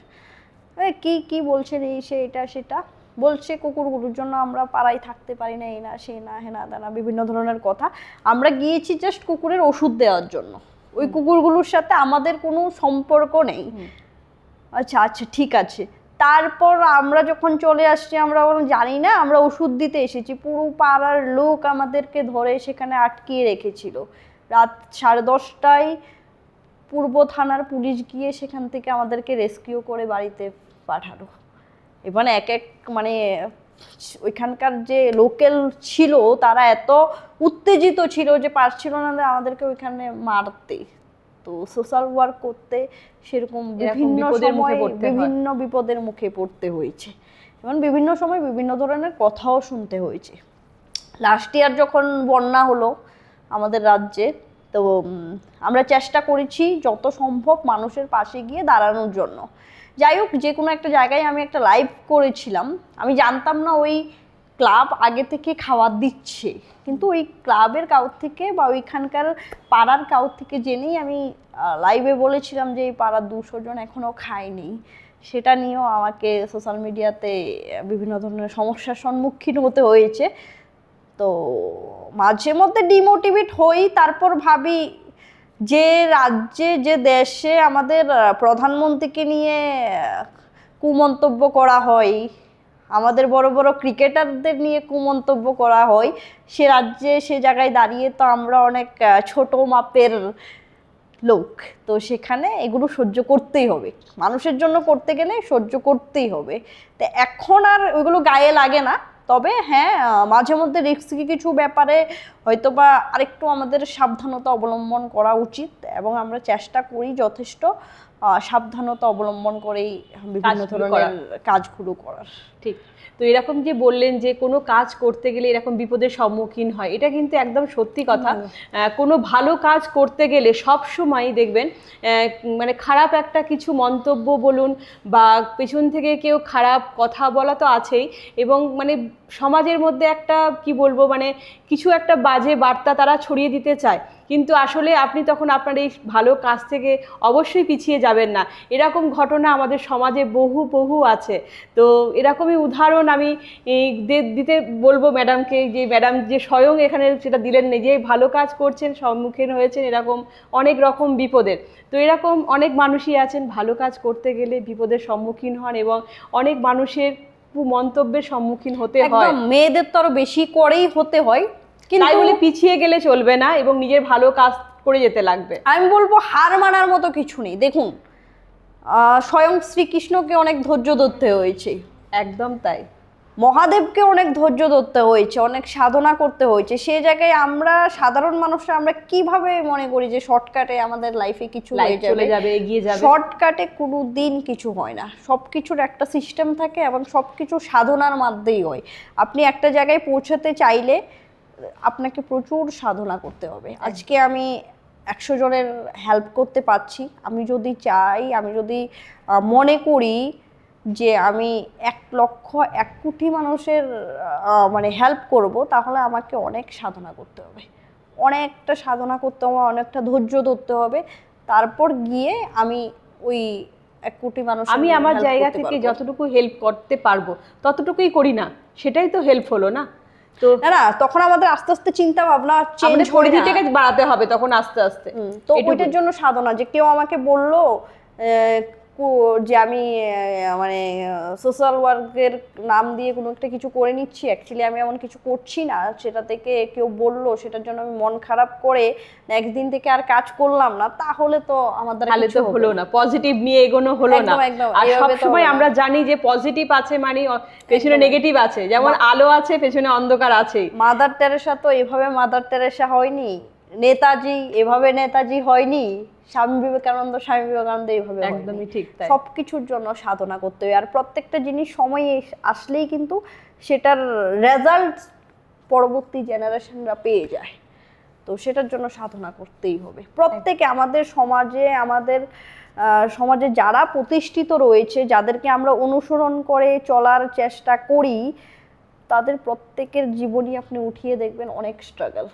Speaker 2: কি কি বলছেন, এই সে এটা সেটা বলছে, কুকুরগুলোর জন্য আমরা পাড়ায় থাকতে পারি না, এই না সেই না হেনা দানা বিভিন্ন ধরনের কথা। আমরা গিয়েছি জাস্ট কুকুরের ওষুধ দেওয়ার জন্য, ওই কুকুরগুলোর সাথে আমাদের কোনো সম্পর্ক নেই। আচ্ছা আচ্ছা ঠিক আছে। তারপর আমরা যখন চলে আসছি, আমরা জানি না আমরা ওষুধ দিতে এসেছি, পুরো পাড়ার লোক আমাদেরকে ধরে সেখানে আটকিয়ে রেখেছিল। রাত 10:30টায় পূর্ব থানার পুলিশ গিয়ে সেখান থেকে আমাদেরকে রেস্কিউ করে বাড়িতে পাঠালো। এবার এক এক মানে ওইখানকার যে লোকাল ছিল তারা এত উত্তেজিত ছিল যে পারছিল না আমাদেরকে ওইখানে মারতে। তো সোশ্যাল ওয়ার্ক করতে সেরকম বিভিন্ন সময় বিভিন্ন বিপদের মুখে পড়তে হয়েছে। এবং বিভিন্ন সময় বিভিন্ন ধরনের কথাও শুনতে হয়েছে। লাস্ট ইয়ার যখন বন্যা হলো আমাদের রাজ্যে, তো আমরা চেষ্টা করেছি যত সম্ভব মানুষের পাশে গিয়ে দাঁড়ানোর জন্য। যাই হোক, যে কোনো একটা জায়গায় আমি একটা লাইভ করেছিলাম, আমি জানতাম না ওই ক্লাব আগে থেকে খাবার দিচ্ছে, কিন্তু ওই ক্লাবের কাউর থেকে বা ওইখানকার পাড়ার কাউর থেকে জেনেই আমি লাইভে বলেছিলাম যে এই পাড়ার 200 জন এখনও খায়নি। সেটা নিয়েও আমাকে সোশ্যাল মিডিয়াতে বিভিন্ন ধরনের সমস্যার সম্মুখীন হতে হয়েছে। তো মাঝে মধ্যে ডিমোটিভেট হই, তারপর ভাবি যে রাজ্যে যে দেশে আমাদের প্রধানমন্ত্রীকে নিয়ে কুমন্তব্য করা হয়, আমাদের বড় বড় ক্রিকেটারদের নিয়ে কুমন্তব্য করা হয়, সে রাজ্যে সে জায়গায় দাঁড়িয়ে তো আমরা অনেক ছোট মাপের লোক, তো সেখানে এগুলো সহ্য করতেই হবে, মানুষের জন্য করতে গেলে সহ্য করতেই হবে। তো এখন আর ওইগুলো গায়ে লাগে না। তবে হ্যাঁ, মাঝে মধ্যে রিস্কি কিছু ব্যাপারে হয়তো বা আরেকটু আমাদের সাবধানতা অবলম্বন করা উচিত, এবং আমরা চেষ্টা করি যথেষ্ট সাবধানতা অবলম্বন করেই বিভিন্ন ধরনের কাজগুলো করার।
Speaker 1: ঠিক। তো এরকম যে বললেন যে কোনো কাজ করতে গেলে এরকম বিপদের সম্মুখীন হয়, এটা কিন্তু একদম সত্যি কথা। কোনো ভালো কাজ করতে গেলে সব সময় দেখবেন মানে খারাপ একটা কিছু মন্তব্য বলুন বা পেছন থেকে কেউ খারাপ কথা বলা তো আছেই, এবং মানে সমাজের মধ্যে একটা কি বলবো মানে কিছু একটা বাজে বার্তা তারা ছড়িয়ে দিতে চায়, কিন্তু আসলে আপনি তখন আপনার এই ভালো কাজ থেকে অবশ্যই পিছিয়ে যাবেন না। এরকম ঘটনা আমাদের সমাজে বহু বহু আছে। তো এরকমই উদাহরণ আমি দিতে বলবো ম্যাডামকে, যে ম্যাডাম যে স্বয়ং এখানে সেটা দিলেন না, যে ভালো কাজ করছেন সম্মুখীন হয়েছেন এরকম অনেক রকম বিপদের। তো এরকম অনেক মানুষই আছেন ভালো কাজ করতে গেলে বিপদের সম্মুখীন হন এবং অনেক মানুষের কুমন্তব্যের সম্মুখীন হতে হয়।
Speaker 2: একদম, মেয়েদের তো আরো বেশি করেই হতে হয়,
Speaker 1: তাই বলে পিছিয়ে গেলে চলবে না এবং নিজের ভালো কাজ করে যেতে লাগবে।
Speaker 2: আমি বলবো হার মানার মতো কিছু নেই। দেখুন, স্বয়ং শ্রীকৃষ্ণকে অনেক ধৈর্য ধরতে হয়েছে,
Speaker 1: একদম তাই।
Speaker 2: মহাদেবকে অনেক ধৈর্য ধরতে হয়েছে, অনেক সাধনা করতে হয়েছে। সেই জায়গায় আমরা সাধারণ মানুষরা আমরা কিভাবে মনে করি যে শর্টকাটে আমাদের লাইফে কিছু
Speaker 1: চলে যাবে, এগিয়ে যাবে।
Speaker 2: শর্টকাটে কোনো দিন কিছু হয় না, সব কিছুর একটা সিস্টেম থাকে এবং সব কিছু সাধনার মাধ্যমেই হয়। আপনি একটা জায়গায় পৌঁছাতে চাইলে আপনাকে প্রচুর সাধনা করতে হবে। আজকে আমি 100 জনের হেল্প করতে পারছি, আমি যদি চাই, আমি যদি মনে করি যে আমি 1 লক্ষ 1 কোটি মানুষের মানে হেল্প করব, তাহলে আমাকে অনেক সাধনা করতে হবে, অনেকটা সাধনা করতে হবে, অনেকটা ধৈর্য ধরতে হবে। তারপর গিয়ে আমি ওই 1 কোটি মানুষ,
Speaker 1: আমি আমার জায়গা থেকে যতটুকু হেল্প করতে পারবো ততটুকুই করি না, সেটাই তো হেল্প হলো না। তো
Speaker 2: না, তখন আমাদের আস্তে আস্তে চিন্তা ভাবনা চেঞ্জ,
Speaker 1: পরিধিটাকে বাড়াতে হবে তখন আস্তে আস্তে।
Speaker 2: তো ওইটার জন্য সাধনা, যে কেউ আমাকে বললো যে আমি মানে সোশ্যাল ওয়ার্কের নাম দিয়ে কোনো একটা কিছু করে নিচ্ছি, অ্যাকচুয়ালি আমি এমন কিছু করছি না, সেটা থেকে কেউ বললো, সেটার জন্য আমি মন খারাপ করে নেক্সট দিন থেকে আর কাজ করলাম না, তাহলে তো আমাদের
Speaker 1: কিছু হলো না, পজিটিভ নিয়ে এগোনো হলো না। আর সব সময় আমরা জানি যে পজিটিভ আছে মানে পেছনে নেগেটিভ আছে, যেমন আলো আছে পেছনে অন্ধকার আছে।
Speaker 2: মাদার তেরেসা তো এভাবে মাদার তেরেসা হয়নি, নেতাজি এভাবে নেতাজি হয়নি, স্বামী বিবেকানন্দ এইভাবে।
Speaker 1: একদমই ঠিক তাই।
Speaker 2: সবকিছুর জন্য সাধনা করতে হবে, আর প্রত্যেকটা জিনিস সময় আসলেই কিন্তু সেটার রেজাল্ট পরবর্তী জেনারেশনরা পেয়ে যায়। তো সেটার জন্য সাধনা করতেই হবে প্রত্যেকে। আমাদের সমাজে যারা প্রতিষ্ঠিত রয়েছে, যাদেরকে আমরা অনুসরণ করে চলার চেষ্টা করি, তাদের প্রত্যেকের জীবনী আপনি উঠিয়ে দেখবেন অনেক স্ট্রাগল।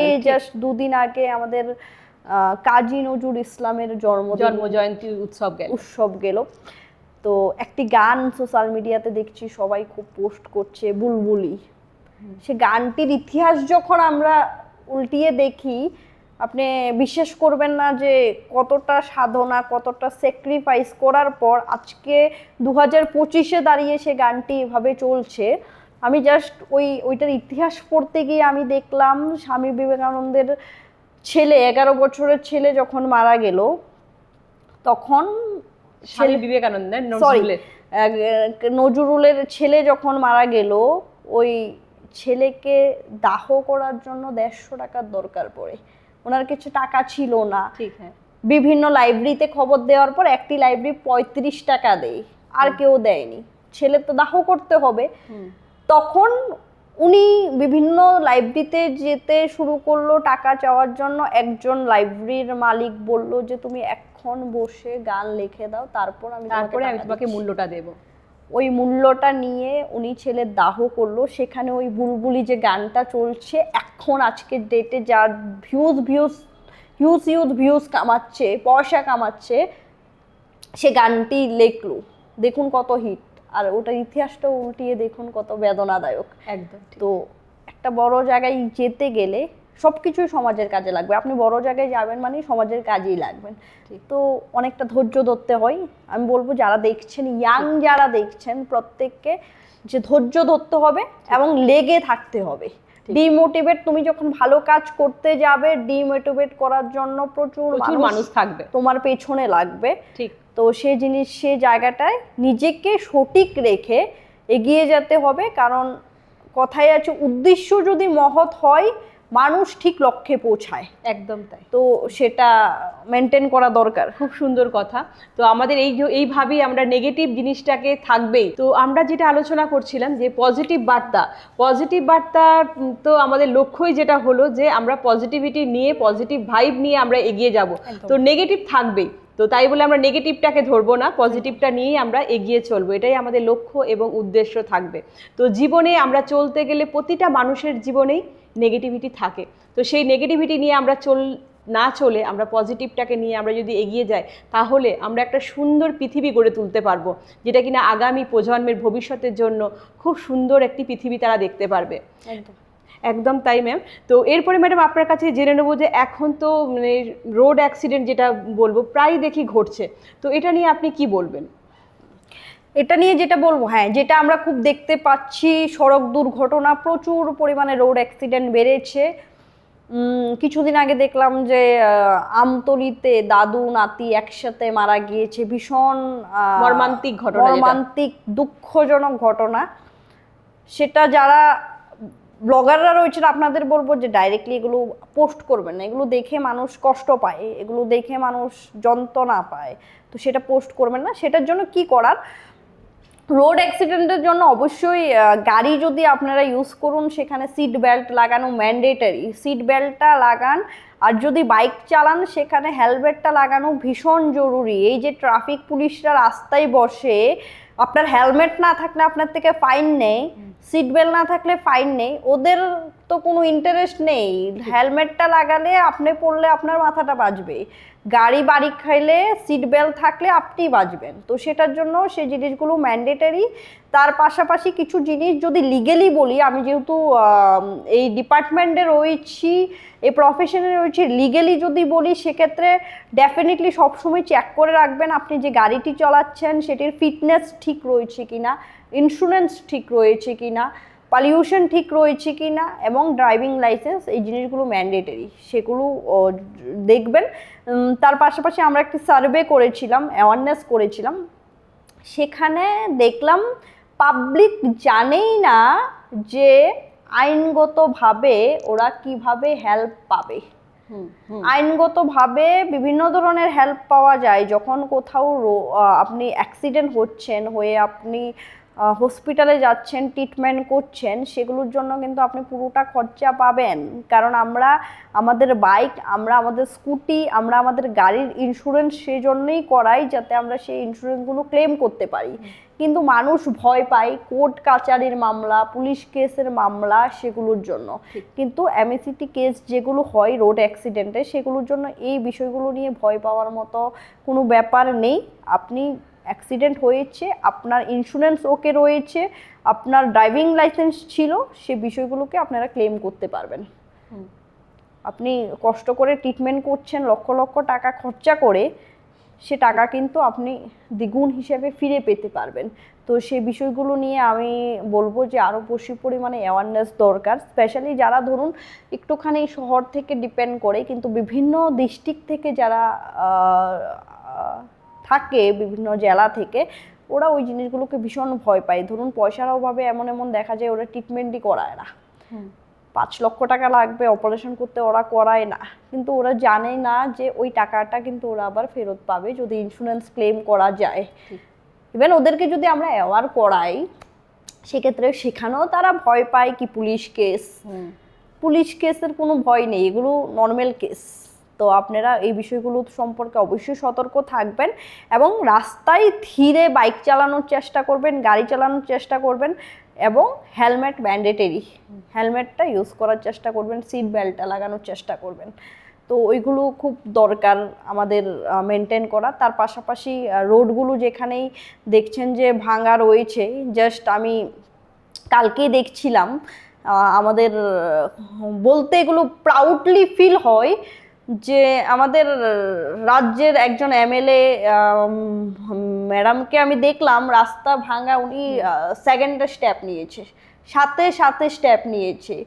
Speaker 2: এই জাস্ট 2 দিন আগে আমাদের কাজী নজরুল ইসলামের
Speaker 1: জন্মজয়ন্তী
Speaker 2: উৎসব গেল। তো একটি গান সোশ্যাল মিডিয়াতে দেখছি সবাই খুব পোস্ট করছে, বুলবুলি। সে গানটির ইতিহাস যখন আমরা উল্টিয়ে দেখি, আপনি বিশ্বাস করবেন না যে কতটা সাধনা, কতটা স্যাক্রিফাইস করার পর আজকে 2025-এ দাঁড়িয়ে সে গানটি এভাবে চলছে। আমি জাস্ট ওইটার ইতিহাস পড়তে গিয়ে আমি দেখলাম স্বামী বিবেকানন্দের ছেলে, 11 বছরের ছেলে যখন মারা গেল, তখন
Speaker 1: স্বামী বিবেকানন্দের
Speaker 2: নজরুলের ছেলে যখন মারা গেল, ওই ছেলেকে দাহ করার জন্য 150 টাকার দরকার পড়ে। ওনার কিছু টাকা ছিল না।
Speaker 1: ঠিক, হ্যাঁ।
Speaker 2: বিভিন্ন লাইব্রেরিতে খবর দেওয়ার পর একটি লাইব্রেরি 35 টাকা দেয়, আর কেউ দেয়নি। ছেলে তো দাহ করতে হবে। তখন উনি বিভিন্ন লাইব্রেরিতে যেতে শুরু করলো টাকা চাওয়ার জন্য। একজন লাইব্রেরির মালিক বলল যে তুমি এখন বসে গান লিখে দাও, তারপরে আমি
Speaker 1: তোমাকে মূল্যটা দেব।
Speaker 2: ওই মূল্যটা নিয়ে উনি ছেলের দাহ করলো। সেখানে ওই বুলবুলি যে গানটা চলছে এখন আজকের ডেটে, যার ভিউজ কামাচ্ছে, পয়সা কামাচ্ছে, সে গানটি লেখলো, দেখুন কত হিট। আর ওটার ইতিহাসটা উল্টিয়ে দেখুন কত বেদনাদায়ক।
Speaker 1: একদম।
Speaker 2: তো একটা বড় জায়গায় যেতে গেলে সবকিছুই সমাজের কাজে লাগবে। আপনি বড় জায়গায় যাবেন মানে সমাজের কাজেই লাগবেন। তো অনেকটা ধৈর্য ধরতে হয়। আমি বলবো যারা দেখছেন, ইয়াং যারা দেখছেন, প্রত্যেককে যে ধৈর্য ধরতে হবে এবং লেগে থাকতে হবে। ডিমোটিভেট, তুমি যখন ভালো কাজ করতে যাবে, ডিমোটিভেট করার জন্য প্রচুর
Speaker 1: মানুষ থাকবে,
Speaker 2: তোমার পেছনে লাগবে।
Speaker 1: ঠিক।
Speaker 2: তো সে জায়গাটায় নিজেকে সঠিক রেখে এগিয়ে যেতে হবে। কারণ কথায় আছে, উদ্দেশ্য যদি মহৎ হয় মানুষ ঠিক লক্ষ্যে পৌঁছায়।
Speaker 1: একদম তাই।
Speaker 2: তো সেটা মেনটেন করা দরকার।
Speaker 1: খুব সুন্দর কথা। তো আমাদের এইভাবেই আমরা নেগেটিভ জিনিসটাকে থাকবেই। তো আমরা যেটা আলোচনা করছিলাম যে পজিটিভ বার্তা, তো আমাদের লক্ষ্যই যেটা হলো যে আমরা পজিটিভিটি নিয়ে, পজিটিভ ভাইব নিয়ে আমরা এগিয়ে যাব। তো নেগেটিভ থাকবেই, তো তাই বলে আমরা নেগেটিভটাকে ধরবো না, পজিটিভটা নিয়েই আমরা এগিয়ে চলবো, এটাই আমাদের লক্ষ্য এবং উদ্দেশ্য থাকবে। তো জীবনে আমরা চলতে গেলে প্রতিটা মানুষের জীবনেই নেগেটিভিটি থাকে। তো সেই নেগেটিভিটি নিয়ে আমরা না চলে আমরা পজিটিভটাকে নিয়ে আমরা যদি এগিয়ে যাই, তাহলে আমরা একটা সুন্দর পৃথিবী গড়ে তুলতে পারবো, যেটা কিনা আগামী প্রজন্মের ভবিষ্যতের জন্য খুব সুন্দর একটি পৃথিবী তারা দেখতে পারবে। একদম তাই ম্যাম। তো এরপরে ম্যাডাম আপনার কাছে জেনে নেবো যে এখন তো মানে রোড অ্যাক্সিডেন্ট যেটা বলবো প্রায় দেখি ঘটছে, তো এটা নিয়ে আপনি কি বলবেন?
Speaker 2: এটা নিয়ে যেটা বলবো, হ্যাঁ, যেটা আমরা খুব দেখতে পাচ্ছি, সড়ক দুর্ঘটনা, প্রচুর পরিমাণে রোড অ্যাক্সিডেন্ট বেড়েছে। কিছুদিন আগে দেখলাম যে আমতলীতে দাদু নাতি একসাথে মারা গিয়েছে। ভীষণ মর্মান্তিক দুঃখজনক ঘটনা। সেটা যারা ব্লগাররা রয়েছে আপনাদের বলবো যে ডাইরেক্টলি এগুলো পোস্ট করবেন না। এগুলো দেখে মানুষ কষ্ট পায়, এগুলো দেখে মানুষ যন্ত্রণা পায়, তো সেটা পোস্ট করবেন না। সেটার জন্য কি করার, রোড অ্যাক্সিডেন্টের জন্য অবশ্যই গাড়ি যদি আপনারা ইউজ করুন সেখানে সিট বেল্ট লাগানো ম্যান্ডেটরি, সিট বেল্টটা লাগান। আর যদি বাইক চালান সেখানে হেলমেটটা লাগানো ভীষণ জরুরি। এই যে ট্রাফিক পুলিশরা রাস্তায় বসে, আপনার হেলমেট না থাকলে আপনার থেকে ফাইন নেই, সিট বেল্ট না থাকলে ফাইন নেই, ওদের তো কোনো ইন্টারেস্ট নেই। হেলমেটটা লাগালে আপনি পড়লে আপনার মাথাটা বাজবে, গাড়ি বাড়ি খাইলে সিট বেল্ট থাকলে আপনি বাঁচবেন। তো সেটার জন্য সেই জিনিসগুলো ম্যান্ডেটরি। তার পাশাপাশি কিছু জিনিস যদি লিগেলি বলি, আমি যেহেতু এই ডিপার্টমেন্টে রয়েছি, এই প্রফেশনে রয়েছি, লিগেলি যদি বলি সেক্ষেত্রে ডেফিনেটলি সবসময় চেক করে রাখবেন আপনি যে গাড়িটি চালাচ্ছেন সেটির ফিটনেস ঠিক রয়েছে কিনা, ইন্স্যুরেন্স ঠিক রয়েছে কিনা, পলিউশন ঠিক রয়েছে কিনা, এবং ড্রাইভিং লাইসেন্স, এই জিনিসগুলো ম্যান্ডেটরি, সেগুলো দেখবেন। তার পাশাপাশি আমরা একটি সার্ভে করেছিলাম, অ্যাওয়ারনেস করেছিলাম, সেখানে দেখলাম পাবলিক জানেই না যে আইনগতভাবে ওরা কিভাবে হেল্প পাবে। আইনগতভাবে বিভিন্ন ধরনের হেল্প পাওয়া যায়। যখন কোথাও আপনি অ্যাক্সিডেন্ট হয়ে আপনি হসপিটালে যাচ্ছেন, ট্রিটমেন্ট করছেন, সেগুলোর জন্য কিন্তু আপনি পুরোটা খরচা পাবেন। কারণ আমরা আমাদের বাইক, আমরা আমাদের স্কুটি, আমরা আমাদের গাড়ির ইন্স্যুরেন্স সেই জন্যই করাই যাতে আমরা সেই ইন্স্যুরেন্সগুলো ক্লেম করতে পারি। কিন্তু মানুষ ভয় পায় কোর্ট কাচারির মামলা, পুলিশ কেসের মামলা, সেগুলোর জন্য। কিন্তু এমএসিটি কেস যেগুলো হয় রোড অ্যাক্সিডেন্টে, সেগুলোর জন্য এই বিষয়গুলো নিয়ে ভয় পাওয়ার মতো কোনো ব্যাপার নেই। আপনি অ্যাক্সিডেন্ট হয়েছে, আপনার ইন্স্যুরেন্স ওকে রয়েছে, আপনার ড্রাইভিং লাইসেন্স ছিল, সে বিষয়গুলোকে আপনারা ক্লেম করতে পারবেন। আপনি কষ্ট করে ট্রিটমেন্ট করছেন, লক্ষ লক্ষ টাকা খরচা করে, সে টাকা কিন্তু আপনি দ্বিগুণ হিসেবে ফিরে পেতে পারবেন। তো সেই বিষয়গুলো নিয়ে আমি বলবো যে আরও বেশি পরিমাণে অ্যাওয়ারনেস দরকার। স্পেশালি যারা ধরুন একটুখানি শহর থেকে ডিপেন্ড করে, কিন্তু বিভিন্ন ডিস্ট্রিক্ট থেকে যারা থাকে, বিভিন্ন জেলা থেকে, ওরা ওই জিনিসগুলোকে ভীষণ ভয় পায়। ধরুন পয়সার অভাবে এমন দেখা যায় ওরা ট্রিটমেন্টই করায় না। 5 লক্ষ টাকা লাগবে অপারেশন করতে, ওরা করায় না। কিন্তু ওরা জানে না যে ওই টাকাটা কিন্তু ওরা আবার ফেরত পাবে যদি ইন্স্যুরেন্স ক্লেম করা যায়। ইভেন ওদেরকে যদি আমরা অ্যাওয়ার করাই সেক্ষেত্রে সেখানেও তারা ভয় পায় কি পুলিশ কেসের কোনো ভয় নেই, এগুলো নর্মাল কেস। তো আপনারা এই বিষয়গুলো সম্পর্কে অবশ্যই সতর্ক থাকবেন এবং রাস্তায় ধীরে বাইক চালানোর চেষ্টা করবেন, গাড়ি চালানোর চেষ্টা করবেন এবং হেলমেট ম্যান্ডেটরি, হেলমেটটা ইউজ করার চেষ্টা করবেন, সিট বেল্টটা লাগানোর চেষ্টা করবেন। তো ওইগুলো খুব দরকার আমাদের মেনটেন করা। তার পাশাপাশি রোডগুলো যেখানেই দেখছেন যে ভাঙা রয়েছে, জাস্ট আমি কালকেই দেখছিলাম, আমাদের বলতে এগুলো প্রাউডলি ফিল হয় যে আমাদের রাজ্যের একজন এমএলএ ম্যাডামকে আমি দেখলাম রাস্তা ভাঙা, উনি সেকেন্ডে স্টেপ নিয়েছে, সাথে সাথে স্টেপ নিয়েছে।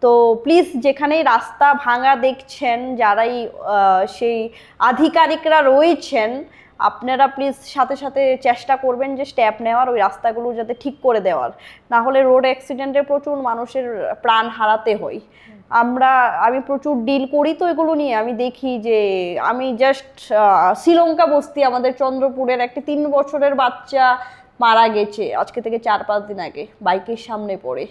Speaker 2: তো প্লিজ যেখানেই রাস্তা ভাঙা দেখছেন, যারাই সেই আধিকারিকরা রয়েছেন, আপনারা প্লিজ সাথে সাথে চেষ্টা করবেন যে স্টেপ নেওয়ার, ওই রাস্তাগুলো যাতে ঠিক করে দেওয়ার, না হলে রোড অ্যাক্সিডেন্টে প্রচুর মানুষের প্রাণ হারাতে হয়। আমি প্রচুর ডিল করি তো এগুলো নিয়ে, আমি দেখি যে আমি জাস্ট শ্রীলঙ্কা বস্তি, আমাদের চন্দ্রপুরের একটি 3 বছরের বাচ্চা মারা গেছে আজকে থেকে 4-5 দিন আগে বাইকের সামনে পড়ে।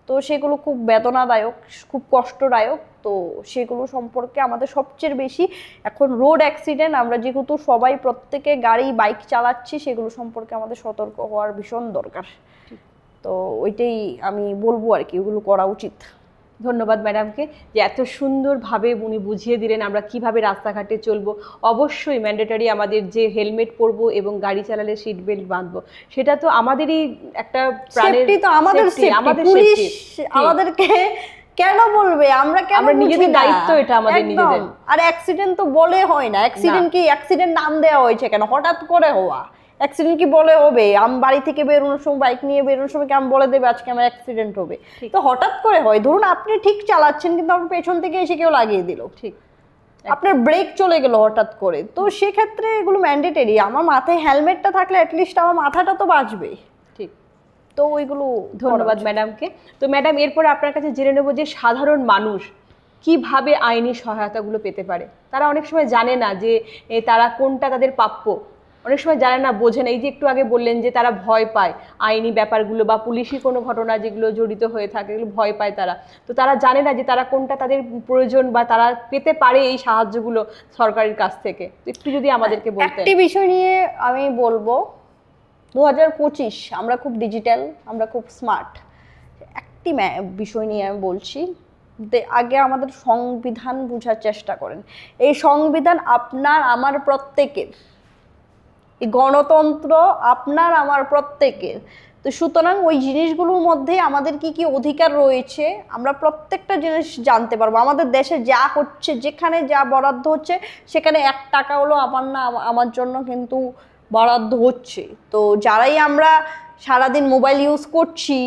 Speaker 2: তো সেগুলো খুব বেদনাদায়ক, খুব কষ্টদায়ক। তো সেগুলো সম্পর্কে আমাদের সবচেয়ে বেশি এখন রোড অ্যাক্সিডেন্ট, আমরা যেহেতু সবাই প্রত্যেকে গাড়ি বাইক চালাচ্ছি, সেগুলো সম্পর্কে আমাদের সতর্ক হওয়ার ভীষণ দরকার। তো ওইটাই আমি বলবো আর কি, ওগুলো করা উচিত।
Speaker 1: ধন্যবাদ ম্যাডামকে যে এত সুন্দরভাবে উনি বুঝিয়ে দিলেন আমরা কিভাবে রাস্তাঘাটে চলবো। অবশ্যই ম্যান্ডেটরি আমাদের যে হেলমেট পরবো এবং গাড়ি চালালে সিট বেল্ট বাঁধবো, সেটা তো আমাদেরই একটা প্রাণের
Speaker 2: সেফটি, তো আমাদের সেফটি, পুলিশ আমাদেরকে কেন বলবে, আমরা
Speaker 1: নিজেদের দায়িত্ব, এটা আমাদের নিজেদের।
Speaker 2: আর অ্যাক্সিডেন্ট তো বলে হয় না, অ্যাক্সিডেন্ট কি অ্যাক্সিডেন্ট নাম দেওয়া হয়েছে কেন, হঠাৎ করে হওয়া অ্যাক্সিডেন্ট কি বলে হবে? আমি বাড়ি থেকে বেরোনোর সময়, বাইক নিয়ে বেরোনোর সময় কি আমি বলে দেবে আজকে আমার অ্যাক্সিডেন্ট হবে? তো হঠাৎ করে হয়। ধরুন আপনি ঠিক চালাচ্ছেন কিন্তু আপনার পেছন থেকে এসে কেউ লাগিয়ে দিল, ঠিক আপনার ব্রেক চলে গেল হঠাৎ করে, তো সেক্ষেত্রে এগুলো ম্যান্ডেটরি। আমার মাথায় হেলমেটটা থাকলে অ্যাটলিস্ট আমার মাথাটা তো বাঁচবে।
Speaker 1: ঠিক।
Speaker 2: তো ওইগুলো
Speaker 1: ধন্যবাদ ম্যাডামকে। তো ম্যাডাম এরপর আপনার কাছে জেনে নেব যে সাধারণ মানুষ কিভাবে আইনি সহায়তাগুলো পেতে পারে। তারা অনেক সময় জানে না যে তারা কোনটা তাদের প্রাপ্য, অনেক সময় জানে না, বোঝে না। এই যে একটু আগে বললেন যে তারা ভয় পায় আইনি ব্যাপারগুলো বা পুলিশি কোনো ঘটনা যেগুলো জড়িত হয়ে থাকে, এগুলো ভয় পায় তারা। তো তারা জানে না যে তারা কোনটা তাদের প্রয়োজন বা তারা পেতে পারে এই সাহায্যগুলো সরকারের কাছ থেকে। একটু যদি আমাদেরকে বলতেন।
Speaker 2: একটি বিষয় নিয়ে আমি বলবো, 2025 আমরা খুব ডিজিটাল, আমরা খুব স্মার্ট। একটি বিষয় নিয়ে আমি বলছি, আগে আমাদের সংবিধান বোঝার চেষ্টা করেন। এই সংবিধান আপনার আমার প্রত্যেকের, এই গণতন্ত্র আপনার আমার প্রত্যেকের। তো সুতরাং ওই জিনিসগুলোর মধ্যে আমাদের কি কি অধিকার রয়েছে আমরা প্রত্যেকটা জিনিস জানতে পারবো। আমাদের দেশে যা হচ্ছে, যেখানে যা বরাদ্দ হচ্ছে, সেখানে 1 টাকা হলো আমার না আমার জন্য কিন্তু বরাদ্দ হচ্ছে। তো যারাই আমরা সারাদিন মোবাইল ইউজ করছি,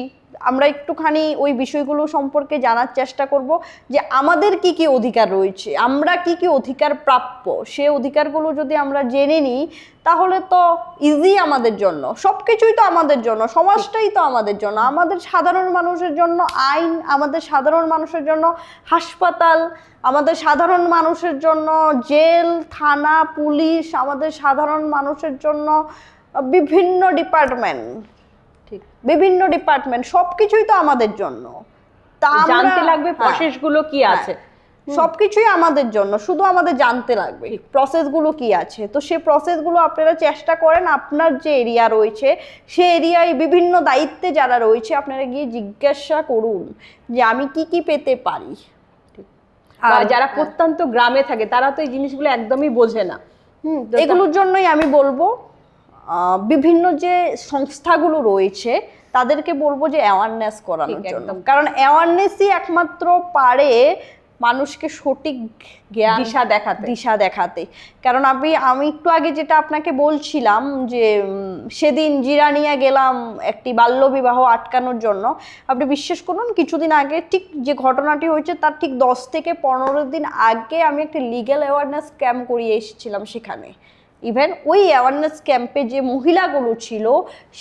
Speaker 2: আমরা একটুখানি ওই বিষয়গুলো সম্পর্কে জানার চেষ্টা করব যে আমাদের কি কি অধিকার রয়েছে, আমরা কি কি অধিকার প্রাপ্য। সে অধিকারগুলো যদি আমরা জেনে নিই তাহলে তো ইজি আমাদের জন্য, সব কিছুই তো আমাদের জন্য, সমাজটাই তো আমাদের জন্য, আমাদের সাধারণ মানুষের জন্য আইন, আমাদের সাধারণ মানুষের জন্য হাসপাতাল, আমাদের সাধারণ মানুষের জন্য জেল, থানা, পুলিশ, আমাদের সাধারণ মানুষের জন্য বিভিন্ন ডিপার্টমেন্ট, সবকিছুই তো আমাদের জন্য। তা
Speaker 1: জানতে লাগবে প্রসেসগুলো কি আছে,
Speaker 2: সবকিছুই আমাদের জন্য, শুধু আমাদের জানতে লাগবে প্রসেসগুলো কি আছে। তো সেই প্রসেসগুলো আপনারা চেষ্টা করেন, আপনার যে এরিয়া রয়েছে সেই এরিয়ায় বিভিন্ন দায়িত্বে যারা রয়েছে আপনারা গিয়ে জিজ্ঞাসা করুন যে আমি কি কি পেতে পারি।
Speaker 1: আর যারা প্রত্যন্ত গ্রামে থাকে তারা তো এই জিনিসগুলো একদমই বোঝে না।
Speaker 2: এগুলোর জন্যই আমি বলবো বিভিন্ন যে সংস্থাগুলো রয়েছে তাদেরকে বলবো যে অ্যাওয়ারনেস করানোর জন্য, কারণ অ্যাওয়ারনেসই একমাত্র পারে মানুষকে সঠিক জ্ঞান, দিশা দেখাতে। কারণ আমি একটু আগে যেটা আপনাকে বলছিলাম যে সেদিন জিরানিয়া গেলাম একটি বাল্যবিবাহ আটকানোর জন্য, আপনি বিশ্বাস করুন কিছুদিন আগে ঠিক যে ঘটনাটি হয়েছে তার ঠিক 10 থেকে 15 দিন আগে আমি একটা লিগ্যাল অ্যাওয়ারনেস ক্যাম্প করিয়ে এসেছিলাম সেখানে। ইভেন ওই অ্যাওয়ারনেস ক্যাম্পে যে মহিলাগুলো ছিল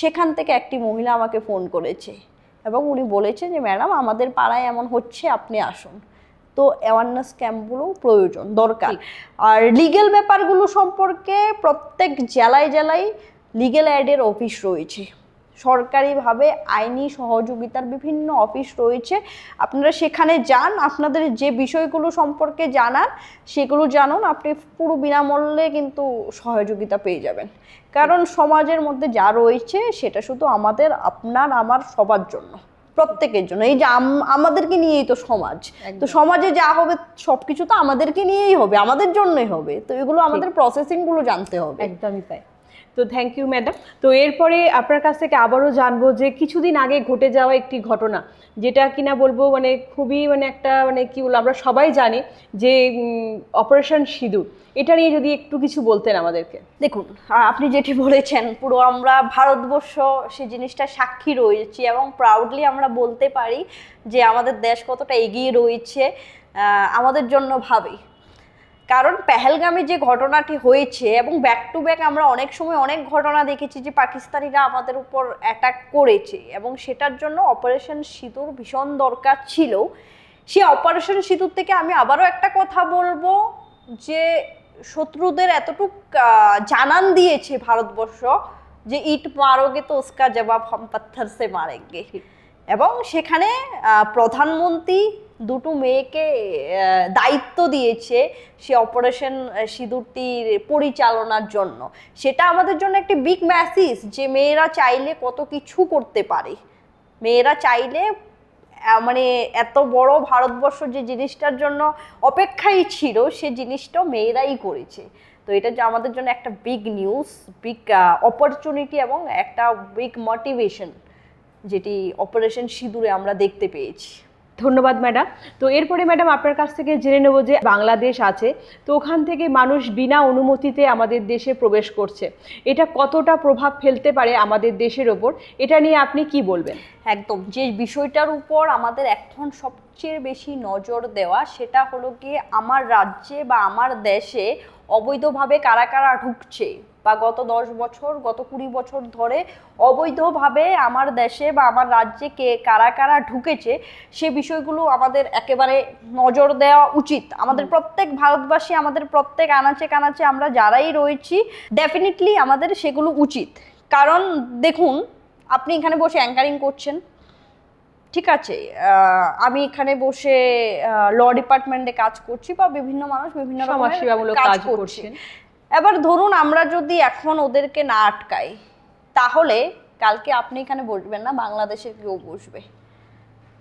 Speaker 2: সেখান থেকে একটি মহিলা আমাকে ফোন করেছে এবং উনি বলেছেন যে ম্যাডাম আমাদের পাড়ায় এমন হচ্ছে, আপনি আসুন। তো অ্যাওয়ারনেস ক্যাম্পগুলো প্রয়োজন, দরকার। আর লিগ্যাল ব্যাপারগুলো সম্পর্কে প্রত্যেক জেলায় লিগ্যাল এডের অফিস রয়েছে, সরকারিভাবে আইনি সহযোগিতার বিভিন্ন অফিস রয়েছে। আপনারা সেখানে যান, আপনাদের যে বিষয়গুলো সম্পর্কে জানার সেগুলো জানুন, আপনি পুরো বিনামূল্যে কিন্তু সহযোগিতা পেয়ে যাবেন। কারণ সমাজের মধ্যে যা রয়েছে সেটা শুধু আমাদের, আপনার, আমার, সবার জন্য, প্রত্যেকের জন্য। এই যে আমাদেরকে নিয়েই তো সমাজ, তো সমাজে যা হবে সবকিছু তো আমাদেরকে নিয়েই হবে, আমাদের জন্যই হবে। তো এগুলো আমাদের প্রসেসিংগুলো জানতে হবে।
Speaker 1: একদমই তাই। তো থ্যাংক ইউ ম্যাডাম। তো এরপরে আপনার কাছ থেকে আবারও জানবো যে কিছুদিন আগে ঘটে যাওয়া একটি ঘটনা, যেটা কিনা বলবো মানে খুবই মানে একটা মানে কি বলবো, আমরা সবাই জানি যে অপারেশন সিঁদুর, এটা নিয়ে যদি একটু কিছু বলতেন আমাদেরকে।
Speaker 2: দেখুন, আপনি যেটি বলেছেন, পুরো আমরা ভারতবর্ষ সেই জিনিসটা সাক্ষী রয়েছি এবং প্রাউডলি আমরা বলতে পারি যে আমাদের দেশ কতটা এগিয়ে রয়েছে আমাদের জন্য ভাবে। কারণ পেহেলগামে যে ঘটনাটি হয়েছে এবং ব্যাক টু ব্যাক আমরা অনেক সময় অনেক ঘটনা দেখেছি যে পাকিস্তানিরা আমাদের উপর অ্যাটাক করেছে, এবং সেটার জন্য অপারেশন সিঁদুর ভীষণ দরকার ছিল। সেই অপারেশন সিঁদুর থেকে আমি আবারও একটা কথা বলবো যে শত্রুদের এতটুক জানান দিয়েছে ভারতবর্ষ যে ইট মারোগে তো উসকা জবাব হাম পাথর সে মারেঙ্গে। এবং সেখানে প্রধানমন্ত্রী দুটো মেয়েকে দায়িত্ব দিয়েছে সে অপারেশন সিঁদুরটির পরিচালনার জন্য। সেটা আমাদের জন্য একটি বিগ মেসেজ যে মেয়েরা চাইলে কত কিছু করতে পারে। মেয়েরা চাইলে মানে এত বড় ভারতবর্ষ যে জিনিসটার জন্য অপেক্ষাই ছিল, সে জিনিসটাও মেয়েরাই করেছে। তো এটা যে আমাদের জন্য একটা বিগ নিউজ, বিগ অপরচুনিটি এবং একটা বিগ মোটিভেশন, যেটি অপারেশন সিঁদুরে আমরা দেখতে পেয়েছি।
Speaker 1: ধন্যবাদ ম্যাডাম। তো এরপরে ম্যাডাম আপনার কাছ থেকে জেনে নেব যে বাংলাদেশ আছে, তো ওখান থেকে মানুষ বিনা অনুমতিতে আমাদের দেশে প্রবেশ করছে, এটা কতটা প্রভাব ফেলতে পারে আমাদের দেশের ওপর, এটা নিয়ে আপনি কি বলবেন?
Speaker 2: একদম, যে বিষয়টার উপর আমাদের এখন সবচেয়ে বেশি নজর দেওয়া সেটা হলো গিয়ে আমার রাজ্যে বা আমার দেশে অবৈধভাবে কারা কারা ঢুকছে, বা গত 10 বছর গত 20 বছর ধরে অবৈধভাবে আমার দেশে বা আমার রাজ্যে কারা কারা ঢুকেছে, সে বিষয়গুলো আমাদের একেবারে নজর দেওয়া উচিত। আমাদের প্রত্যেক ভারতবাসী, আমাদের প্রত্যেক আনাচে কানাচে আমরা যারাই রয়েছি, ডেফিনেটলি আমাদের সেগুলো উচিত। কারণ দেখুন, আপনি এখানে বসে অ্যাঙ্কারিং করছেন, ঠিক আছে, আমি এখানে বসে ল ডিপার্টমেন্টে কাজ করছি, বা বিভিন্ন মানুষ বিভিন্ন
Speaker 1: সমাজসেবামূলক কাজ করছেন।
Speaker 2: এবার ধরুন আমরা যদি এখন ওদেরকে না আটকাই, তাহলে কালকে আপনি এখানে বসবেন না, বাংলাদেশের কেউ বসবে,